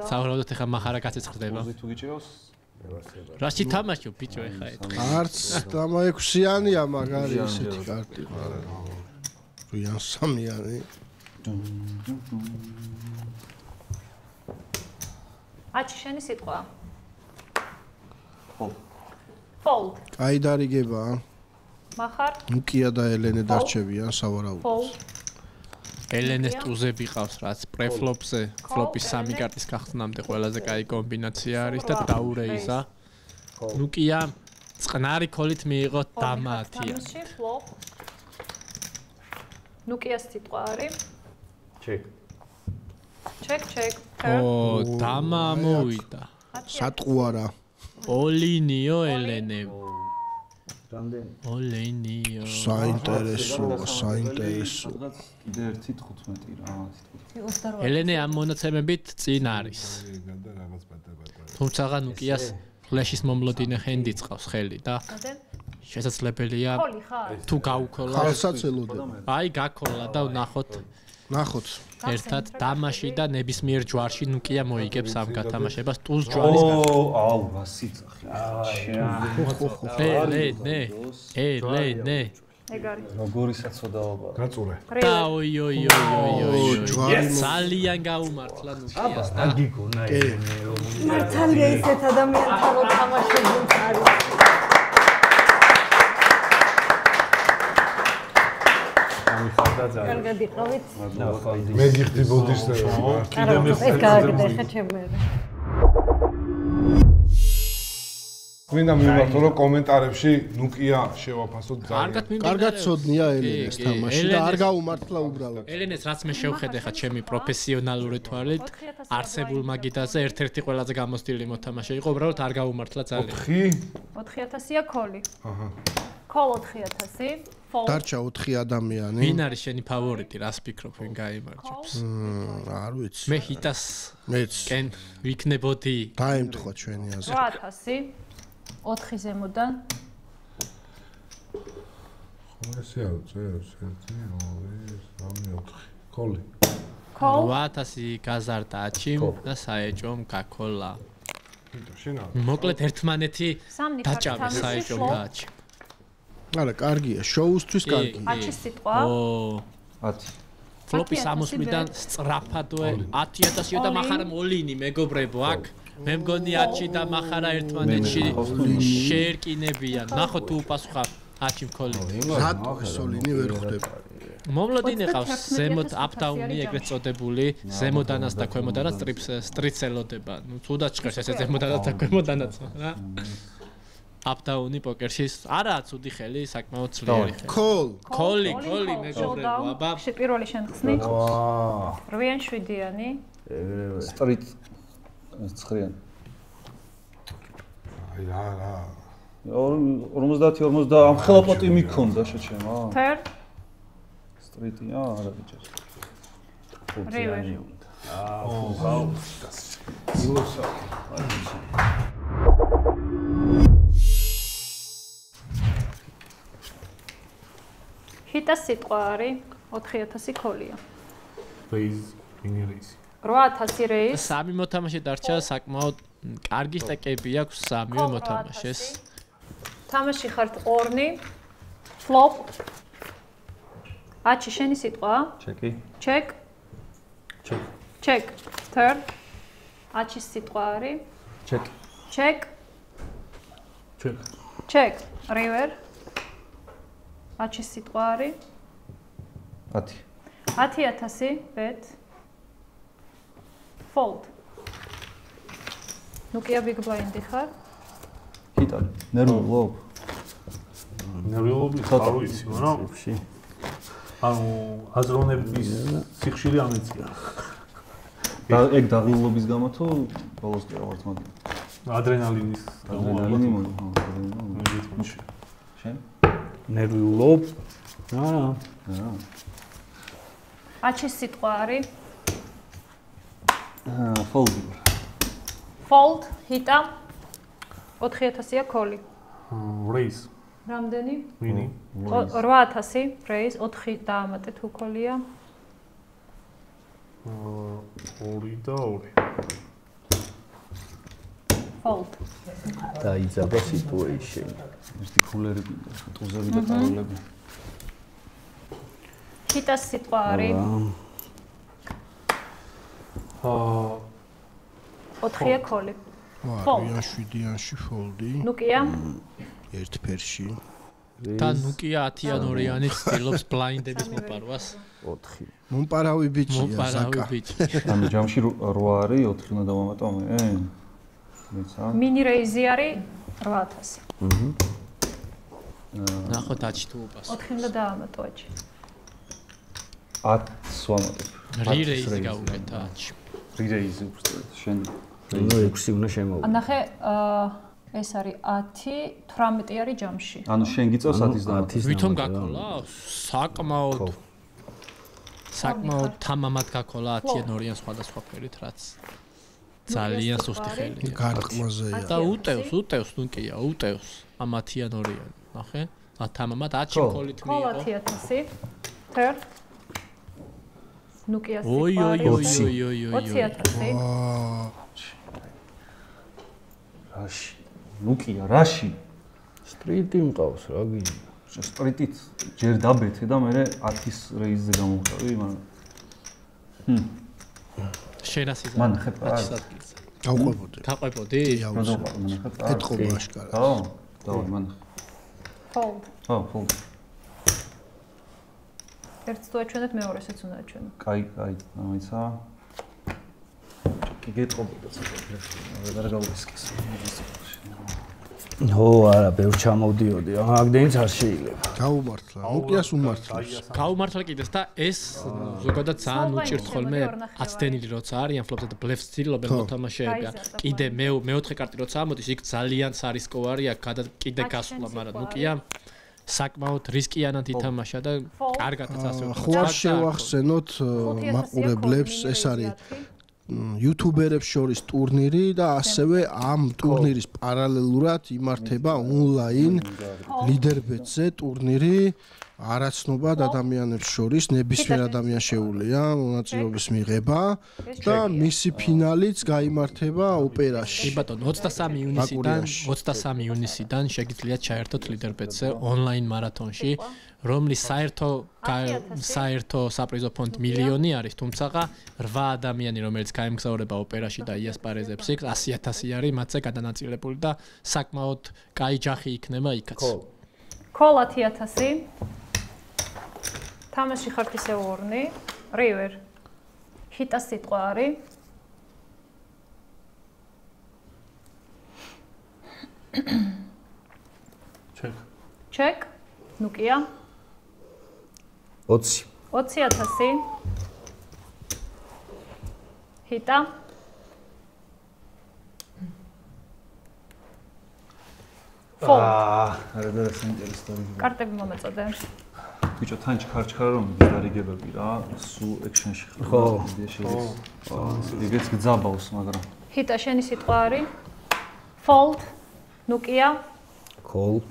საუბრობთ ეხლა מחარა კაცი ცხდება. თუ გიჭირავს? რაში თამაშობ ბიჭო ეხლა ეს? არც დამა 6-იანია მაგარი ესეთი კარტი. რიან 3-იანი. აჩი შენი სიტყვა. Fold. Fold. კაი დარიგება. מחარ. ნუკია და ელენე დარჩებიან სავარაუდოდ. Fold. ელენეს ტუზები ყავს რაც პრეფლოპზე, ფლოპის სამი კარტის გახსნამდე ყველაზე კაი კომბინაცია არის და დაურეიზა. ნუკია წყნარი ქოლით მიიღო დამა 10. ნუკიას სიტყვა არის? Check. Check, check. ო, დამა მოვიდა. სატყუ არა. ოლინიო ელენე. რამდენი? ოლინიო. საინტერესო. კიდე 1.15 რა, 1.15. ელენე ამ მონაცემებით წინ არის. თუმცა ნუკიას ფლეშის მომლოდინე ჰენდი წავს ხელი და შესაძლებელია თუ გაუქოლა ხალხსაც ელოდა. აი გაქოლა და ნახოთ ერთად დამაში და ნებისმიერ ჯვარში ნუკია მოიგებს ამ გათამაშებას ტუს ჯვარის გარდა. აუ, რა სიძახე. ელენე. ეგ არის. როგორი საცოდაობა. გაწურე. ოი ჯვარი ძალიან გაუმართლა ნუკიას და გიგონა ელენე რომ მართალია ისეთ ადამიანთან რო თამაშობენ არის. კარგად იყავით. მე გიხდებოდის და კიდე მე ეს გააგდა ხა ჩემი. მინდა მივმართო რომ კომენტარებში ნუკია შევაფასოთ ძალიან. კარგად ცოდნია ელენეს თამაში და არ გაუმართლა უბრალოდ. ელენეს რაც მე შევხედე ხა ჩემი პროფესიონალური თვალით არსებულ მაგიდაზე ერთ-ერთი ყველაზე გამოცდილი მოთამაშე იყო, უბრალოდ არ გაუმართლა ძალიან. 4000-ია call-ი. აჰა. Call 4000. დარჩა 4 ადამიანი. ვინ არის შენი ფავორიტი? რას ფიქრობ ვინ გაიმარჯვებს? არ ვიცი. მე ჰიტას მეც. კენ ვიქნებოდი. დაემთხვა ჩვენი აზრი. 8000. 4 ზემოდან. ხო ესე არის, წერს 1 2 3 4. Call-ი. 8000 გაზარდა აჩიმ და საეჭომ გაქოლა. მოკლედ ერთმანეთი დაჭამეს საეჭომ და აჩიმ. არა, კარგია, შოუსთვის კარგია. აჩი სიტყვა. ო 10. ფლოპის 60-დან სწრაფადვე 10000-ია და מחარა ოლინი მეგობრებო აქ მე მგონი აჩი და מחარა ერთმანეთში შეერკინებიან. ნახო თუ უპასუხა აჩიმ ქოლი. რატო ეს ოლინი ვერ ხვდება? მომლოდინე ყავს ზემოთ აპდაუნი ეგრეთ წოდებული, ზემოდანაც და ქვემოდანაც სტრიც ელოდება. ნუ თუდად ჭყერს ესე ზემოდანაც და ქვემოდანაც რა. აპდაუნი პოკერში არაა ცუდი ხელი, საკმაოდ ძლიერი ხელი. კოლი მეგობრებო, აბა. პირველი შენხსნი. ვაა. 8-7-იანი. სტრიტ 9-იანი. აი რა. 50 ამ ხელაპოტი მიქონდა შეჩემა. Turn. სტრიტია, არა ბიჭო. River. ჰიტას სიტყვა არის 4000 call-ია. Raise in raise. 8000 raise. სამი მოთამაშე დარჩა, საკმაოდ კარგი სტეკები აქვს სამივე მოთამაშეს. თამაში ხართ ორნი. Flop. აჩი შენი სიტყვაა? ჩეკი. ჩეკ. ჩეკ. ჩეკ. turn. აჩის სიტყვა არის? ჩეკ. ჩეკ. ჩეკ. ჩეკ. river. აჩის სიტყვა არის? 10. 10,000 bet. fold. ნუ კი big blind ხარ? ჰიტა. ნერვიულობ. ნერვიულობი არ ვიცი, მაგრამ ანუ აზროვნების სიხშირე ამეწია. და ეგ დაღლილობის გამო თუ ბოლოს კი რაღაც მაგ ადრენალინის ადრენალინი შენ ნერვიულობ? აა. აჩის სიტყვა არის? fold. fold, ჰიტა. 4,000-ია call-ი. raise. რამდენი? ვინი? 8,000 raise, 4 დაამატე თუ call-ია. 2 და 2. fold. დაიძაბა situation. ერთი ქულერი გინდა, ტუზები და კაროლები. ჰიტას სიტყვა არის? 4-ია call-ი. ვარიან 7-იანში fold-ი. ნუკია? ერთ ფერში. და ნუკია 10-იან 2-იანი ცდილობს ბლაინდების მოპარვას. 4. მომპარავი ბიჭია ზაკა. მომპარავი ბიჭი. ანუ ჯამში 8 არის, 4 უნდა დავამატო მე. მეცა. mini raise არის 8,000. ნახოთ აჩი თუ უპას. 4 უნდა დაამატო აჩი. 10 ვამატებ. re-raise გავუკეთ აჩი. re-raise უბრალოდ შენ. ნუ 6 უნდა შემოვიდე. ანახე ეს არის 10, 18 არის ჯამში. ანუ შენ გიწევს 10-ის დამატება. ვითომ გაქოლა? საკმაოდ თამამად გაქოლა 10-იან 2-იან სხვადასხვა ფერით, რაც ძალიან სუსტი ხელია. გარყმაზეა. და უტევს ნუკია, უტევს ამ 10-იან 2-იან. ნახე? თამამად აჩი კოლით მიიღო. 10,000. turn. ნუკია სიტყვა ოი 20,000. რაში? ნუკია, რაში? სტრიტი მყავს რა გინდა? სტრიტით ჯერ დაბეთე და მე 10-ის რეიზზე გამოვხავი, მაგრამ შენასიზა. მან ხება. დავყვებოდი. დაყვებოდი? ეთყობა აშკარა. დავი მან. fold. fold. ერთს თუ აჩვენეთ, მეორესაც უნდა აჩვენო. კაი, ამაიცა. კი გეტყობოდა ცოტა. აღარ გავისკეს. არა, ბევრ ჩამოვდიოდი. ამდენიც არ შეიძლება. გაუმართლა. ნუკიას უმართლებს. გაუმართლა კიდეს და ეს ზოგადად ძალიან უჭირთ ხოლმე აცდენილი როცა არიან ფლოპსა და ბლეფს ცდილობენ მოთამაშეები. კიდე მეოთხე კარტი როცა ამოდის, იქ ძალიან სარისკო არის, აქ კიდე გასვლა, მაგრამ ნუკია საკმაოდ რისკიანად ითამაშა და კარგადაც ასე ვთქვათ. ხო არ შევახსენოთ მაყურებლებს, ეს არის YouTuber-ებს შორის ტურნირი და ასევე ამ ტურნირის პარალელურად იმართება ონლაინ ლიდერბეტზე ტურნირი. არაცნობად ადამიანებს შორის ნებისმიერ ადამიანს შეუძლია მონაწილეობის მიღება და მისი ფინალიც გაიმართება ოპერაში. კი ბატონო, 23 ივნისიდან შეგიძლიათ ჩაერთოთ ლიდერბეტზე ონლაინ მარათონში, რომლის საერთო საპრიზო ფონდი მილიონი არის, თუმცა 8 ადამიანი, რომელიც გაემგზავრება ოპერაში და იასპარეზებს იქ, 100,000 არის მათზე გადანაწილებული და საკმაოდ კაი ჯახი იქნება იქაც. call 10,000. თამაში ხართ ისე ორნი, river. ჰიტას სიტყვა არის? check. ნუკია? 20. 20,000. ჰიტა? არა და ინტერესტები. კარტები მომეწოდე. ბიჭო, თან ჩქარჩქარა რომ დარიგებები რა, სულ ექშენში ხარ. ხო, ეგეც გძაბავს, მაგრამ ჰიტა შენი სიტყვა არის? fold. ნუკია? call.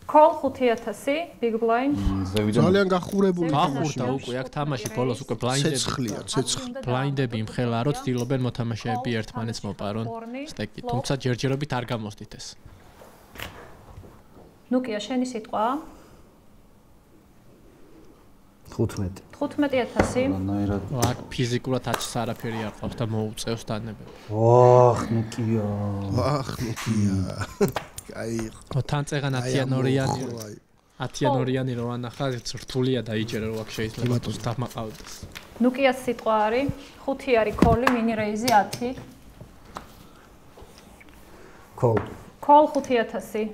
call 5,000, big blind. ძალიან გახურებული გახურდა უკვე აქ თამაში ბოლოს უკვე ბლაინდები. ცეცხლია, ცეცხლი. ბლაინდები იმხელა რომ ცდილობენ მოთამაშეები ერთმანეთს მოპარონ სტეკი, თუმცა ჯერჯერობით არ გამოსდით ეს. ნუკია შენი სიტყვა? 15. 15000. ნაირად. აქ ფიზიკურად აჩს არაფერი არ ყავს და მოუწევს დანებები. ვახ, ნუკია. ვახ, ნუკია. აი, თან წეღან 10-იანორიანი. 10-იანორიანი რო ანახა, რთულია დაიჯერა რო აქ შეიძლება თოს დამაყავდეს. ნუკიას სიტყვა არის 5 არის კოლი, მინი რეიზი 10. კოლ. კოლ 5000.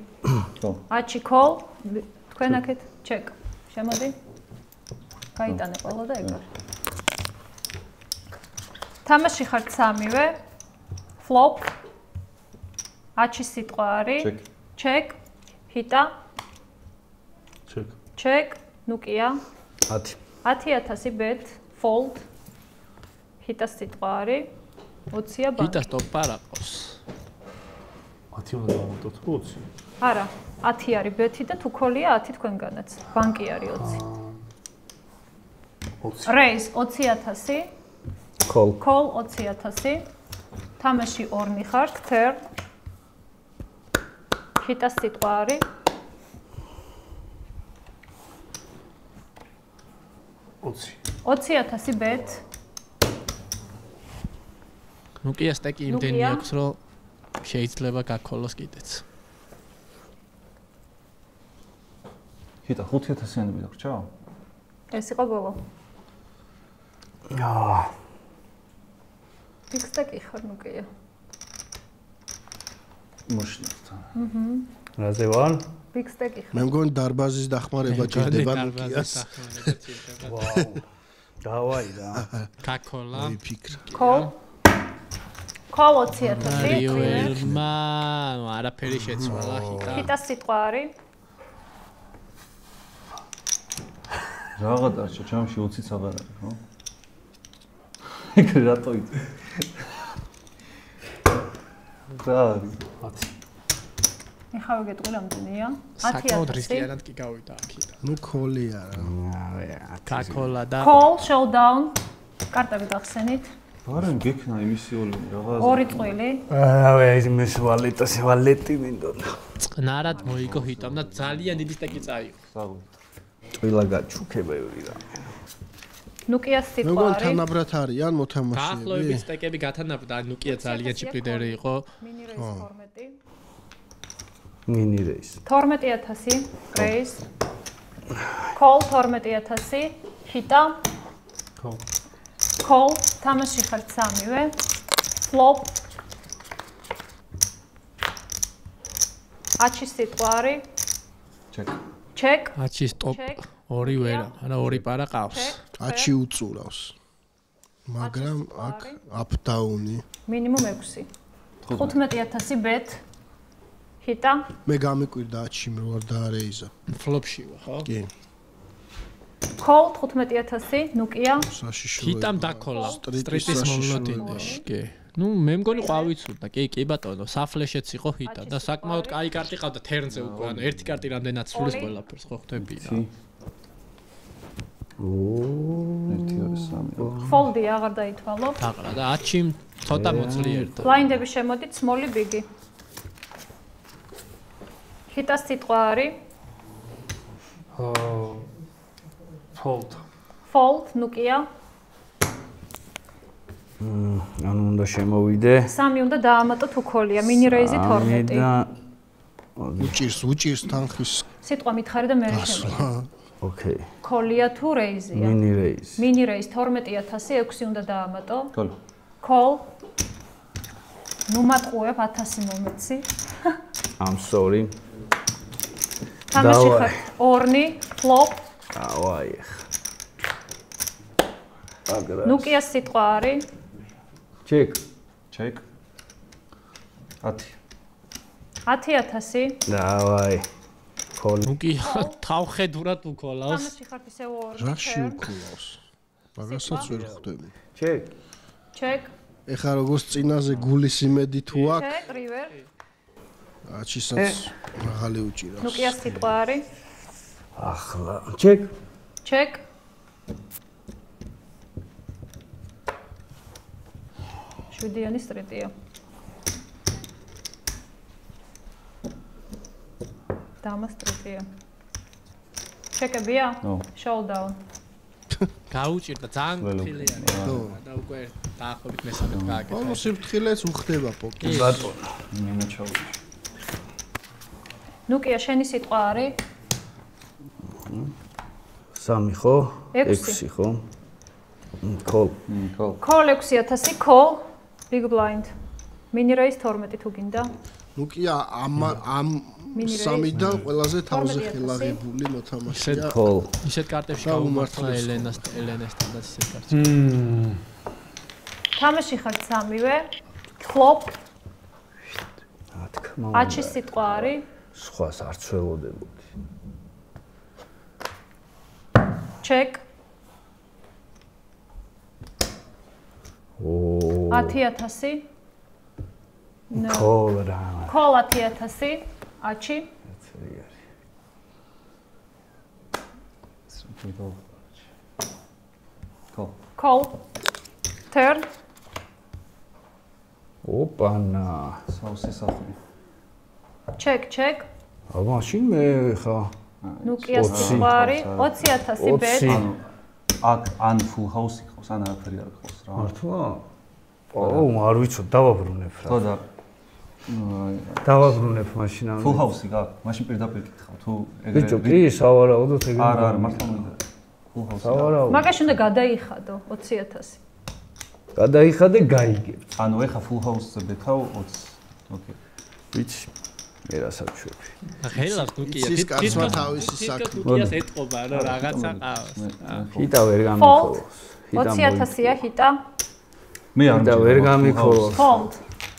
კოლ. აჩი კოლ, თქვენ აქეთ ჩეკ. შემოდი. გაიტანე ყველა და ეგარ. თამაში ხართ სამივე. ფლოპ. აჩი სიტყვა არის. ჩეკ. ჩეკ. ჰიტა. ჩეკ. ჩეკ. ნუკია. 10. 10000 bet. fold. ჰიტა სიტყვა არის 20-ია ბანკი. ჰიტა სტოპ არა ყავს. 10 უნდა დავამატოთ 20. არა, 10 არის ბეთი და თუ კოლია 10 თქვენგანაც. ბანკი არის 20. 20. Raise 20000. Call. Call 20000. თამაში ორნი ხართ, turn. ჰიტა სიტყვა არის 20. 20000 bet. ნუკია სტეკი იმდენი აქვს, რომ შეიძლება გაქოლოს კიდეც. ჰიტა 5000-იანი დაგრჩა? ეს იყო ბოლო. აა. ფიქს სტეკი ხარ ნუკია. მოშნახთა. რაზე ვარ? ფიქს სტეკი ხარ. მე მგონი დარბაზის დახმარება ჭირდება ნუკიას. ვაუ. დავაი რა. გაქოლა. ვიფიქრე. Call. Call 20000. რიოელმა არაფერი შეცვალა ჰიტა. ჰიტა სიტყვა არის რაღა დარჩა ჯამში 20-იც აღარ არის, ხო? ეგრე რატო იწე? რა არის? 10. ეხავე გეტყვი რამდენია? საკმაოდ 10000. რისკიანად კი გავიდა აქ ჰიტა. ნუ კოლი არა. გაქოლა და Call showdown. კარტები გახსენით. არან გექნა იმისიული რაღაცა. ორი წვილი. რავი, ეს მის ვალეტი მინდოდა. წყნარად მოიგო ჰიტამ და ძალიან დიდი სტეკი წაიღო. საღო. წვილა გაჩუქებევი რა. ნუკიას მე სიტყვა მგონი არის. თანაბრად არიან მოთამაშეები. დაახლოებით სტეკები გათანაბრდა, ნუკია ძალიან ჩიპლიდერი იყო. მინი რეის 12. მინი რეის. 12000 raise. Call 12000. ჰიტა. Call. Call თამაში ხართ სამივე. Flop. აჩი სიტყვა არის. ჩეკ. Check. აჩი სტოპ. ორი ვერა, არა ორი პარა ყავს. აჩი უწურავს. მაგრამ აქ up down-ი. მინიმუმ 6. 15000 bet. ჰიტა. მე გამიკვირდა აჩი რო არ დაარეიზა. ფლოპში ვარ, ხო? კი. Call 15000 ნუკია. საშიშრო. ჰიტამ დაქოლა. სტრიტის მომლოდინეში, კი. ნუ მე მგონი ყვავიცუდა, კი ბატონო, საფლეშეც იყო ჰიტა და საკმაოდ კაი კარტი ყავდა თერნზე უკვე, ანუ ერთი კარტი რამდენად სულის ყველაფერს ხო ხვდები რა. ოო. 1 2 3. Fold-ი აღარ დაითვალო. დაყრა და აჩი ცოტა მოძლიერდა. ბლაინდები შემოდით, small-ი big-ი. ჰიტა სიტყვა არის. Fold. Fold ნუკია. ანუ უნდა შემოვიდე. 3 უნდა დაამატო თუ კოლია, მინი რეიზი 12. უჭირს თანხის სიტყვა მითხარი და მე შემოვიდე. ოკეი. კოლია თუ რეიზია? მინი რეის. მინი რეიზ 12000, 6 უნდა დაამატო. კოლ. Call. ნუ მატყუებ 1000 მომეცი. I'm sorry. თამაში ხარ ორნი, flop. დავაი. აგრა. ნუკიას სიტყვა არის. ჩეკ. ჩეკ. 10. 10000. დავაი. კოლ. ნუკია თავხედურად უკოლავს. თამაში ხარ ისე ორნი. რაში უკულავს? მაგასაც ვერ ხვდები. ჩეკ. Check. ეხა როგორც წინაზე გულის იმედი თუ აქვს, Check, river. აჩისაც მაღალი უჭირავს. ნუკიას სიტყვა არის. ახლა. ჩეკ. Check. შვიდიანი სტრიტია. დამა სტრიტია. ჩეკებია? No. Showdown. გაუჭირდა ძალიან ფრთხილიანი და უკვე დაახლოებით მესამედ გააკეთა. ანუ სიფრთხილეც უხდება პოკერს. ბატონო, მე ჩავუჭი. ნუკია შენი სიტყვა არის? 3 ხო? 6 ხო? Call. Call 6000, call big blind. Mini-raise 12 თუ გინდა. ნუკია ამ სამიდან ყველაზე თავზე ხელაღებული მოთამაშეა. Call. ისეთ კარტებში გაუმართლა ელენესთანაც ისეთ კარტში. თამაში ხარ სამივე. Flop. რა თქმა უნდა. აჩის სიტყვა არის? სხვას არ ცველოდებოდი. Check. 10000. Call რა. Call 10000. აჩი. Call. Turn. ოპანა. საუსი სახი. Check. მაშინ მე ხა. ნუკიას სიტყვა არის 20000 bet. აქ ან full house იყოს, ან არაფერი არ გყავს რა. მართლა? არ ვიცი, დავაბრუნებ რა. ხო და დავაბრუნებ მაშინ ამ. full house გაქვს, მაშინ პირდაპირ გითხავ თუ ეგრე. ბიჭო, კი, სავარაუდოდ ეგრე. არა, მართლა მინდა. full house. სავარაუდოდ. მაგაში უნდა გადაიხადო 20000. გადაიხადე, გაიგებ. ანუ ეხა full house-ზე ბექავ 20. ოკეი. ვიცი. მე რასაც ჩვევი. ხელას ნუკია ის კაცმა თავისი საქმე. ნუკიას ეტყობა რა რაღაცა ყავს. ჰიტა ვერ გამიქოლოს. 20000-ია ჰიტა. მე არ და ვერ გამიქოლოს. Fold.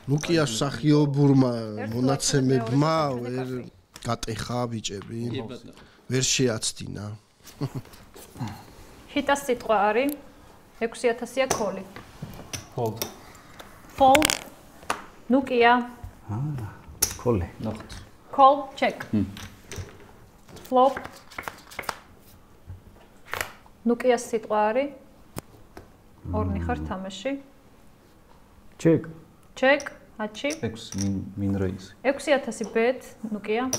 ნუკიას მსახიობურმა მონაცემებმა ვერ გატეხა ბიჭები. ვერ შეაცდინა. ჰიტას სიტყვა არის 6000-ია call-ი. fold. ნუკია. Call. Call, check. Flop. ნუკიას სიტყვა არის? ორნი ხარ თამაში. Check. აჩი. 6 min raise. 6000 bet, ნუკია.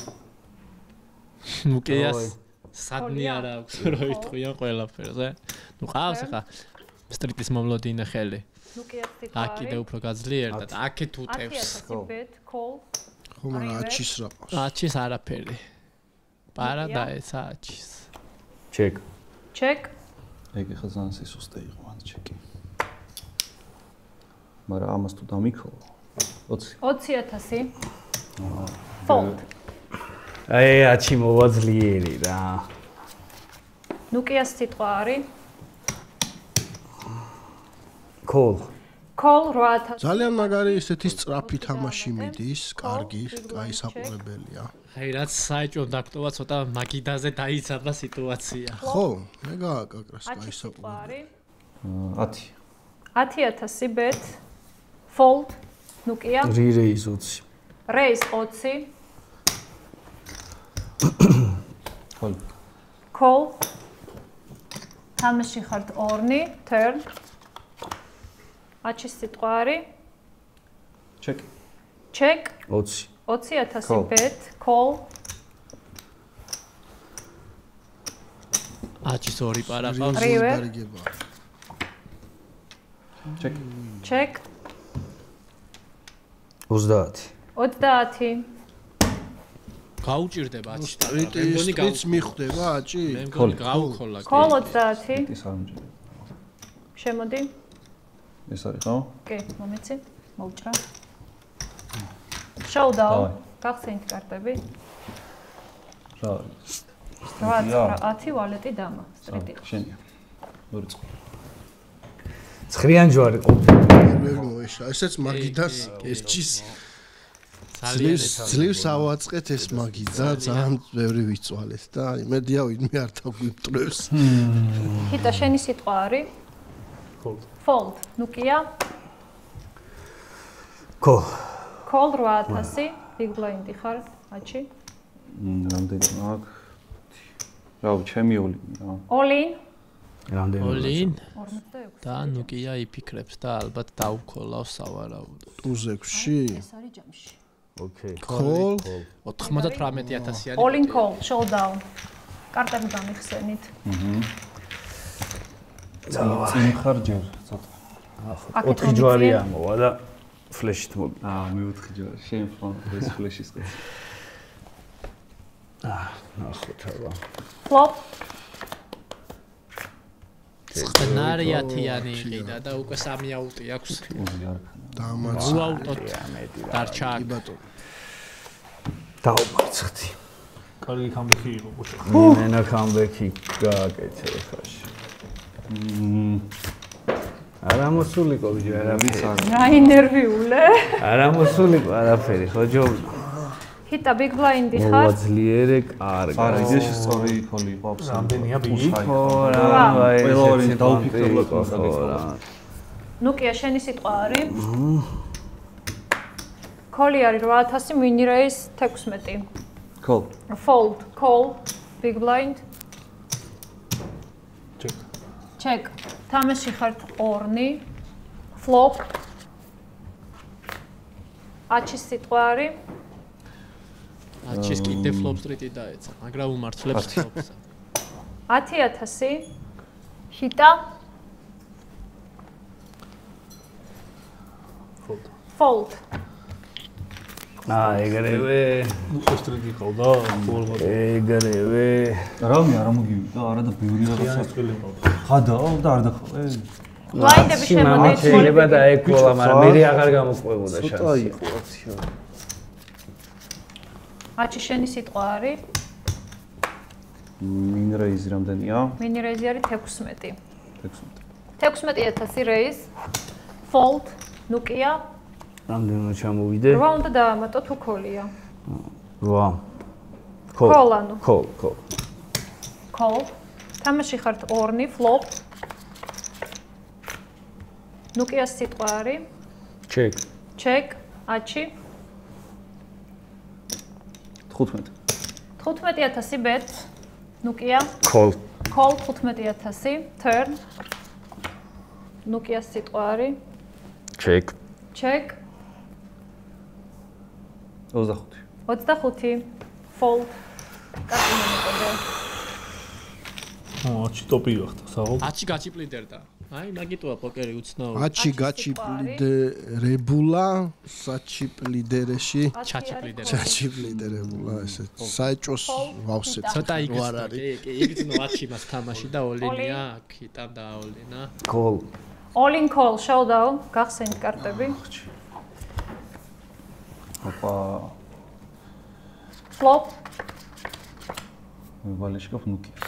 ნუკიას სადნი არ აქვს რო იტყვიან ყველაფერზე. ნუ ყავს ახლა სტრიტის მომლოდინე ხელი. ნუკიას სიტყვა არის? აქ კიდე უფრო გაძლიერდა და აქეთ უტევს. 10000 bet, call. ხომ რა აჩის რა ყავს? აჩის არაფერი. პარა და ეს აჩის. Check. ეგ ხა ძალიან სისუსტე იყო ამ ჩეკი. მაგრამ ამას თუ დამიქოლო 20000. Fold. აი აჩი მოვაძლიერი რა. ნუკიას სიტყვა არის? Call. Call 8000. ძალიან მაგარი ესეთი სწრაფი თამაში მიდის, კარგი, კაი საყურებელია. აი რაც საეჭვო დაქტოვა ცოტა მაგიდაზე დაიცადა სიტუაცია. ხო, მე გააკაკრას კაი საყურებელი. 10000 bet. Fold. ნუკია. Raise 20. Raise 20. Call. თამაში ხართ ორნი, turn. აჩის სიტყვა არის? check. 20. 20000 bet, call. აჩის ორი პარა ყავს. Check. 30. გაუჭირდება აჩის. სტრიტის მიხვდება აჭი? მე მგონი გაუქოლა. Call 30. ის არ ამჯერა. შემოდი. ეს არის ხო? კი, მომეცი. მოვჭრა. Showdown. გახსენით კარტები? რა არის? 10 ვალეტი დამა, სტრიტი. შენია. მორიწყო. ცხრიან ჯვარი ყოფილი. მე მოეშა. ესეც მაგიდას ერჩის. ძლივს ავაწყეთ ეს მაგიდა, ძალიან ბევრი ვიწვალეთ და იმედია ვინმე არ დაგვიმტრევს. ჰიტა შენი სიტყვა არის? Fold. ნუკია? Call. Call 8000. Big blind ხარ, აჩი? რამდენი აქვს? რავი, ჩემი ოლი რა. All in. რამდენი? All in. 46. და ნუკია იფიქრებს და ალბათ დაუქოლავს სავარაუდოდ. ტუზექსში? ეს არის ჯამში. Okay. Call 98000 არის. All in call, showdown. კარტები გამიხსენით. წინ ხარ ჯერ ცოტა. 4 ჯვარი ამოვა და ფლეშით მოგი. მე 4 ჯვარი. შენ ეს ფლეშის ყეც. ნახოთ აბა. ფლოპ. წყნარიათიანი იყიდა და უკვე 3 აუტი აქვს. დამაცა. უაუტოდ დარჩა. დაუმარცხდი. კარგი კამბექი იყო ბოჭო. მენა კამბექი გააკეთე ხაში. არა მოსულიყო ბიჭო, არაფერი. რაი ნერვიულე. არა მოსულიყო არაფერი, ხო ჯო. ჰიტა ბიგ ბლაინდი ხარ? მოძლიერე კარგი. არა, იდეაში სწორი იქოლი იყო აბსოლუტურად. რამდენია ბიგი? ყველა ორი დაუფიქრებლად ხო. ნუკია შენი სიტყვა არის? კოლი არის 8000, მინი რეის 16. Call. Fold, call, big blind. Check. Check. თამაში ხართ ორნი. Flop. აჩის სიტყვა არის? აჩის კიდე flop street-ი დაეცა, მაგრამ უმართლებს flop-ს. 10000. ჰიტა. Fold. Fold. ეგრევე. street-ი ყავდა, ფორმატი. ეგრევე. რამე არ მოგივიდა, არა და ბევრი რაღაცა წვილი ყავდა. ხადაო და არ დახავე. ბლაინდები შემოდით. შეიძლება დაეკოლა, მაგრამ მე აღარ გამოყვებოდა შანსი. ცოტა იყო აცია. აჩი შენი სიტყვა არის? მინრეიზი რამდენია? მინი რეიზი არის 16. 16. 16000 რეიზ. Fold, ნუკია. რამდენი ჩამოვიდე? 8 უნდა დაამატო თუ კოლია. 8. Call ანუ. Call. Call. თამაში ხართ ორნი, flop. ნუკიას სიტყვა არის? Check. Check, აჩი. 15. 15000 bet. ნუკია. Call. Call 15000, turn. ნუკიას სიტყვა არის? Check. Check. 25. 25. Fold. კარტი მომეყოდა. აჩი ტოპი გახდა, საღო. აჩი გაჩიპლიდერდა. აი, მაგიტოა პოკერი უცნაური. აჩი გაჩიპლიდერებულა, საჩიპლიდერეში. ჩაჩიპლიდერებულა, ესე. საეჭოს ვავსეთ. ცოტა იგს კი, იგზნო აჩი მას თამაში და ოლინია, ჰიტამ და ოლინა. Call. All in call, showdown, გახსენით კარტები. ოპა. Flop. ვალეშკა ნუკიას.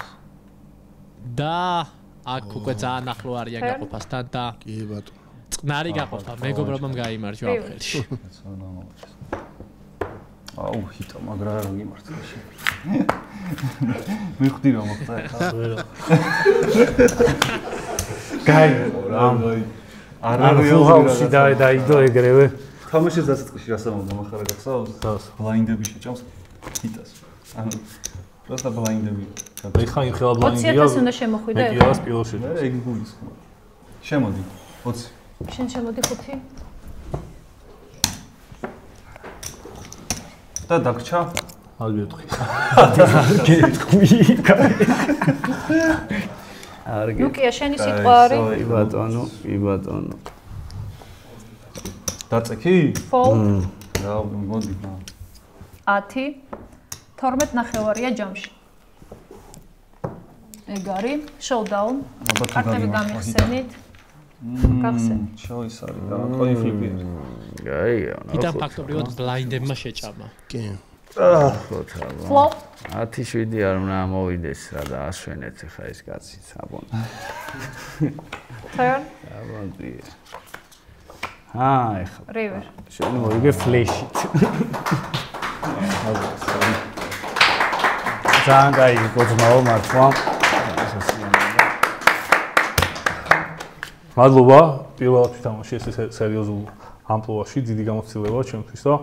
და აქ უკვე ძალიან ახლო არიან გაყოფასთან და კი ბატონო. წყნარი გაყოფა, მეგობრებმა გაიმარჯვა აფხელში. აუ, ჰიტა, მაგრამ არ გიმართლა შე. მიხდი რომ მოხდა ხა. გაიგო რა. არაფერი დაიდო ეგრევე. თამაშის დასაწყისში რასამოვდა מחარა გახსოვს? ბლაინდები შეჭამს ჰიტას. ანუ просто ბლაინდები. ეხა იმ ხელა ბლაინდია. 20000 უნდა შემოხვიდე? მე კი რას პილოში. მე ეგ გულისხმობ. შემოდი. 20. შენ შემოდი 5. და დაგჭა? ალბეთქი. არგი. ნუკია შენი სიტყვა არის? კი ბატონო. დაწექი? Fold. რა მოდი. 10. 12 ნახევარია ჯამში. ეგ არის showdown. კარტები გამიხსენით. გახსენ. შოის არის და კოინ ფლიპი. გაიგო. იტა ფაქტობრივად ბლაინდებმა შეჭამა. კი. Flop. 10-7 არ უნდა მოვიდეს რა და ასვენეთ ხა ეს კაცი საბონი. Turn. საბონი. ეხა. River. შენ მოიგე ფლეშით. ძალიან კაი გოძმაო მართლა. მადლობა პირველად ვთამაში ეს სერიოზულ ამპლუაში, დიდი გამოცდილება ჩემთვის და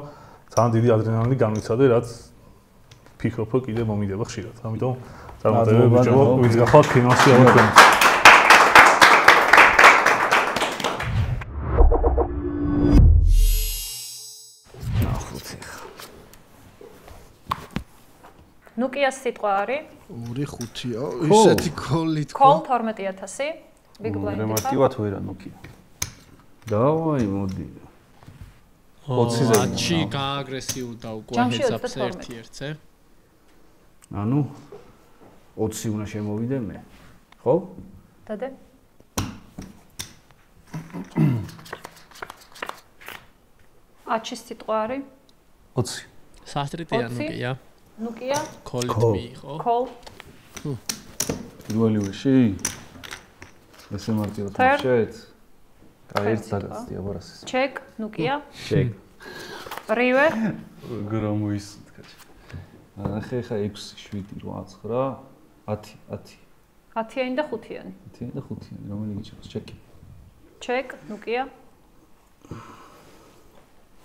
ძალიან დიდი ადრენალინი განვიცადე, რაც ფიქრობ, რომ კიდე მომიდება ხშირად. ამიტომ წარმატებები ბიჭო, ვინც გახვალ ფინანსი აღარ. ნუკიას სიტყვა არის? 2-5-ო, ისეთი კოლი თქვა. Call 12000, Big blind. მარტივად ვერა ნოკია. დავაი, მოდი. 20-ზე. აჩი გააგრესიულ და უკვე ჰეცაპს 1-1-ზე. ანუ 20 უნდა შემოვიდე მე. ხო? დადე. აჩის სიტყვა არის 20. სასტრიტია ნუკია. ნუკია. კოლით მიიღო. კოლ. პირველი ვეში. ესე მარტივად მოშეთ. აი ერთ დაგაცდია ბარასის. ჩეკ, ნუკია. ჩეკ. რივერ. გრამოის თქაჩი. ახლა 6, 7, 8, 9, 10, 10. 10-იანი და 5-იანი. 10 და 5-იანი, რომელი გიჩვენოს? ჩეკი. ჩეკ, ნუკია.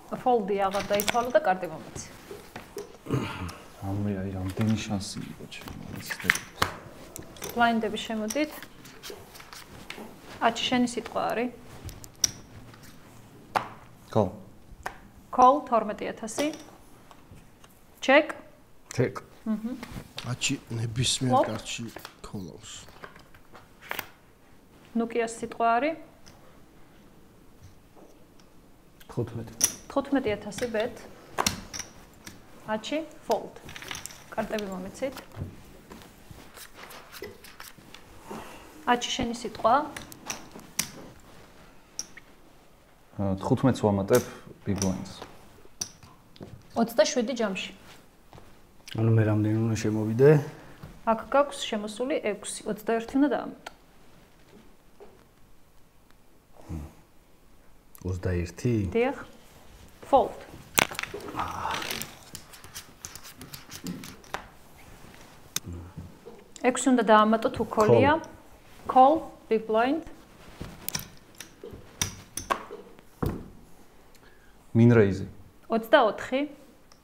ფოლდი აღარ დაითვალა და კარტი მომეცი. ამე აი რამდენი შანსი იყო ჩემს. ბლაინდები შემოდით. აჩი შენი სიტყვა არის? კოლ. კოლ 12000. ჩეკ. ჩეკ. აჩი ნებისმიერ კარტში კოლავს. ნუკიას სიტყვა არის? 15. 15000 bet. აჩი fold. კარტები მომეცით. აჩი შენი სიტყვა? 15-ს ვამატებ big blinds. 27 ჯამში. ანუ მე რამდენი უნდა შემოვიდე? აქ გაქვს შემოსული 6, 21 უნდა დაამატო. 21? დიახ. Fold. ექვსი უნდა დაამატო თუ კოლია. Call, big blind. Min raise. 24.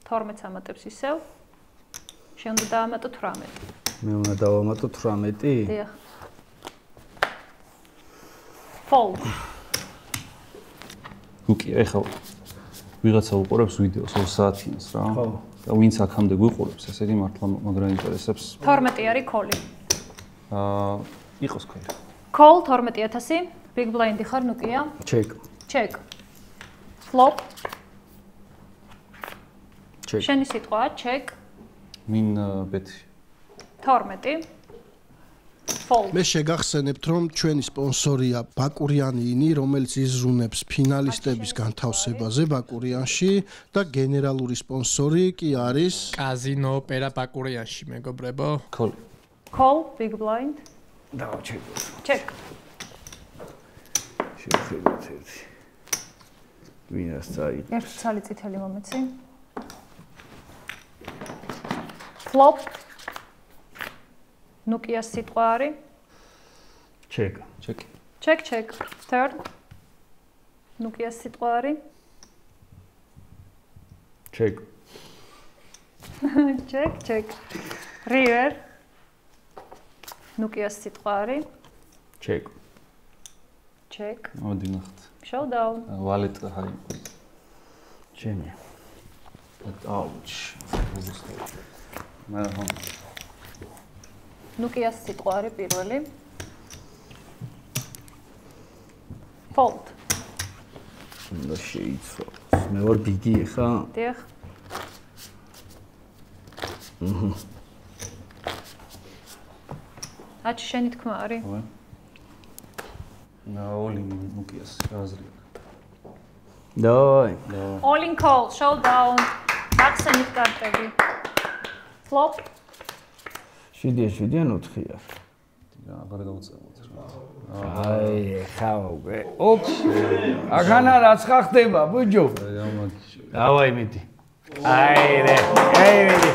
12-ს ამატებს ისევ. შენ უნდა დაამატო 18. მე უნდა დავამატო 18? დიახ. Fold. უკი, ეხლა ვიღაცა უყურებს ვიდეოს 2 საათიანს რა. ხო. და ვინც აქამდე გვიყურებს, ესე იგი მართლა მაგრამ ინტერესებს. 12 არის call-ი. იყოს call. Call 12000, big blind-ი ხარ ნუკია. Check. Check. Flop. Check. შენი სიტყვაა check. Min bet. 12. Fold. მე შეგახსენებთ, რომ ჩვენი სპონსორია ბაკურიანინი, რომელიც იზრუნებს ფინალისტების განთავსებაზე ბაკურიანში და გენერალური სპონსორი კი არის კაზინო ოპერა ბაკურიანში, მეგობრებო. Call. Call, big blind. დავა check. Check. შევხედოთ ერთი. ვინას წაი. ერთი ცალი წითელი მომეცი. Flop. ნუკიას სიტყვა არის? Check. Check. Check, check. Turn. ნუკიას სიტყვა არის? Check. Check, check. River. ნუკიას სიტყვა არის? Check. Check. მოდი ნახეთ. Showdown. Wallet high. ჩემი. Ouch. მაგრამ ნუკიას სიტყვა არის პირველი. Fold. უნდა შეიცვალოს. მე ვარ ბიგი ხა? დიახ. აჩი შენი თქმა არის? ხო. All in ნუკიას აზრი. დავაი. All in call, showdown. ახსენით კარტები. Flop. 7-4-იან 4-ია. აღარ გავუწეროთ რა. აი, ხავე. ოპ. ახანა რაც ხდება, ბუჯო. დავაი მიდი. აი რე. აი მიდი.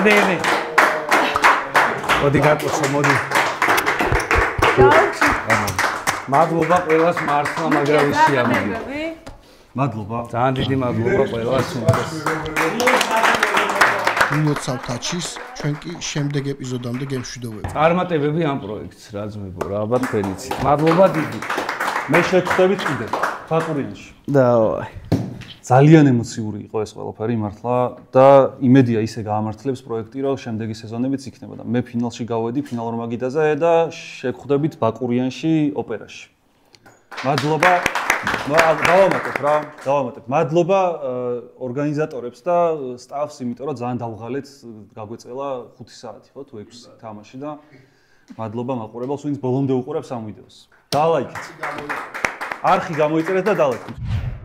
მიდი. მოდი გაკოცო, მოდი. გავჩი. მადლობა ყველას მართლა მაგრამ ისია მოდი. მადლობა. ძალიან დიდი მადლობა ყველას. მოცავთ აჩის, ჩვენ კი შემდეგ ეპიზოდამდე გემშვიდობებით. წარმატებები ამ პროექტს რა ძმებო, რა ალბათ ფერიცით. მადლობა დიდი. მე შეგხვდებით კიდე ბაკურიანში. დავაი. ძალიან ემოციური იყო ეს ყველაფერი მართლა და იმედია ისე გაამართლებს პროექტი, რომ შემდეგი სეზონებიც იქნება და მე ფინალში გავედი ფინალურ მაგიდაზე და შეგხვდებით ბაკურიანში ოპერაში. მადლობა. დავამატებ. მადლობა ორგანიზატორებს და სტაფს, იმიტომ რომ ძალიან დავღალეთ, გაგვეწელა 5 საათი ხო თუ 6 თამაში და მადლობა მაყურებელს, ვინც ბოლომდე უყურებს ამ ვიდეოს. დალაიქეთ. არხი გამოიწერეთ და დალაიქეთ.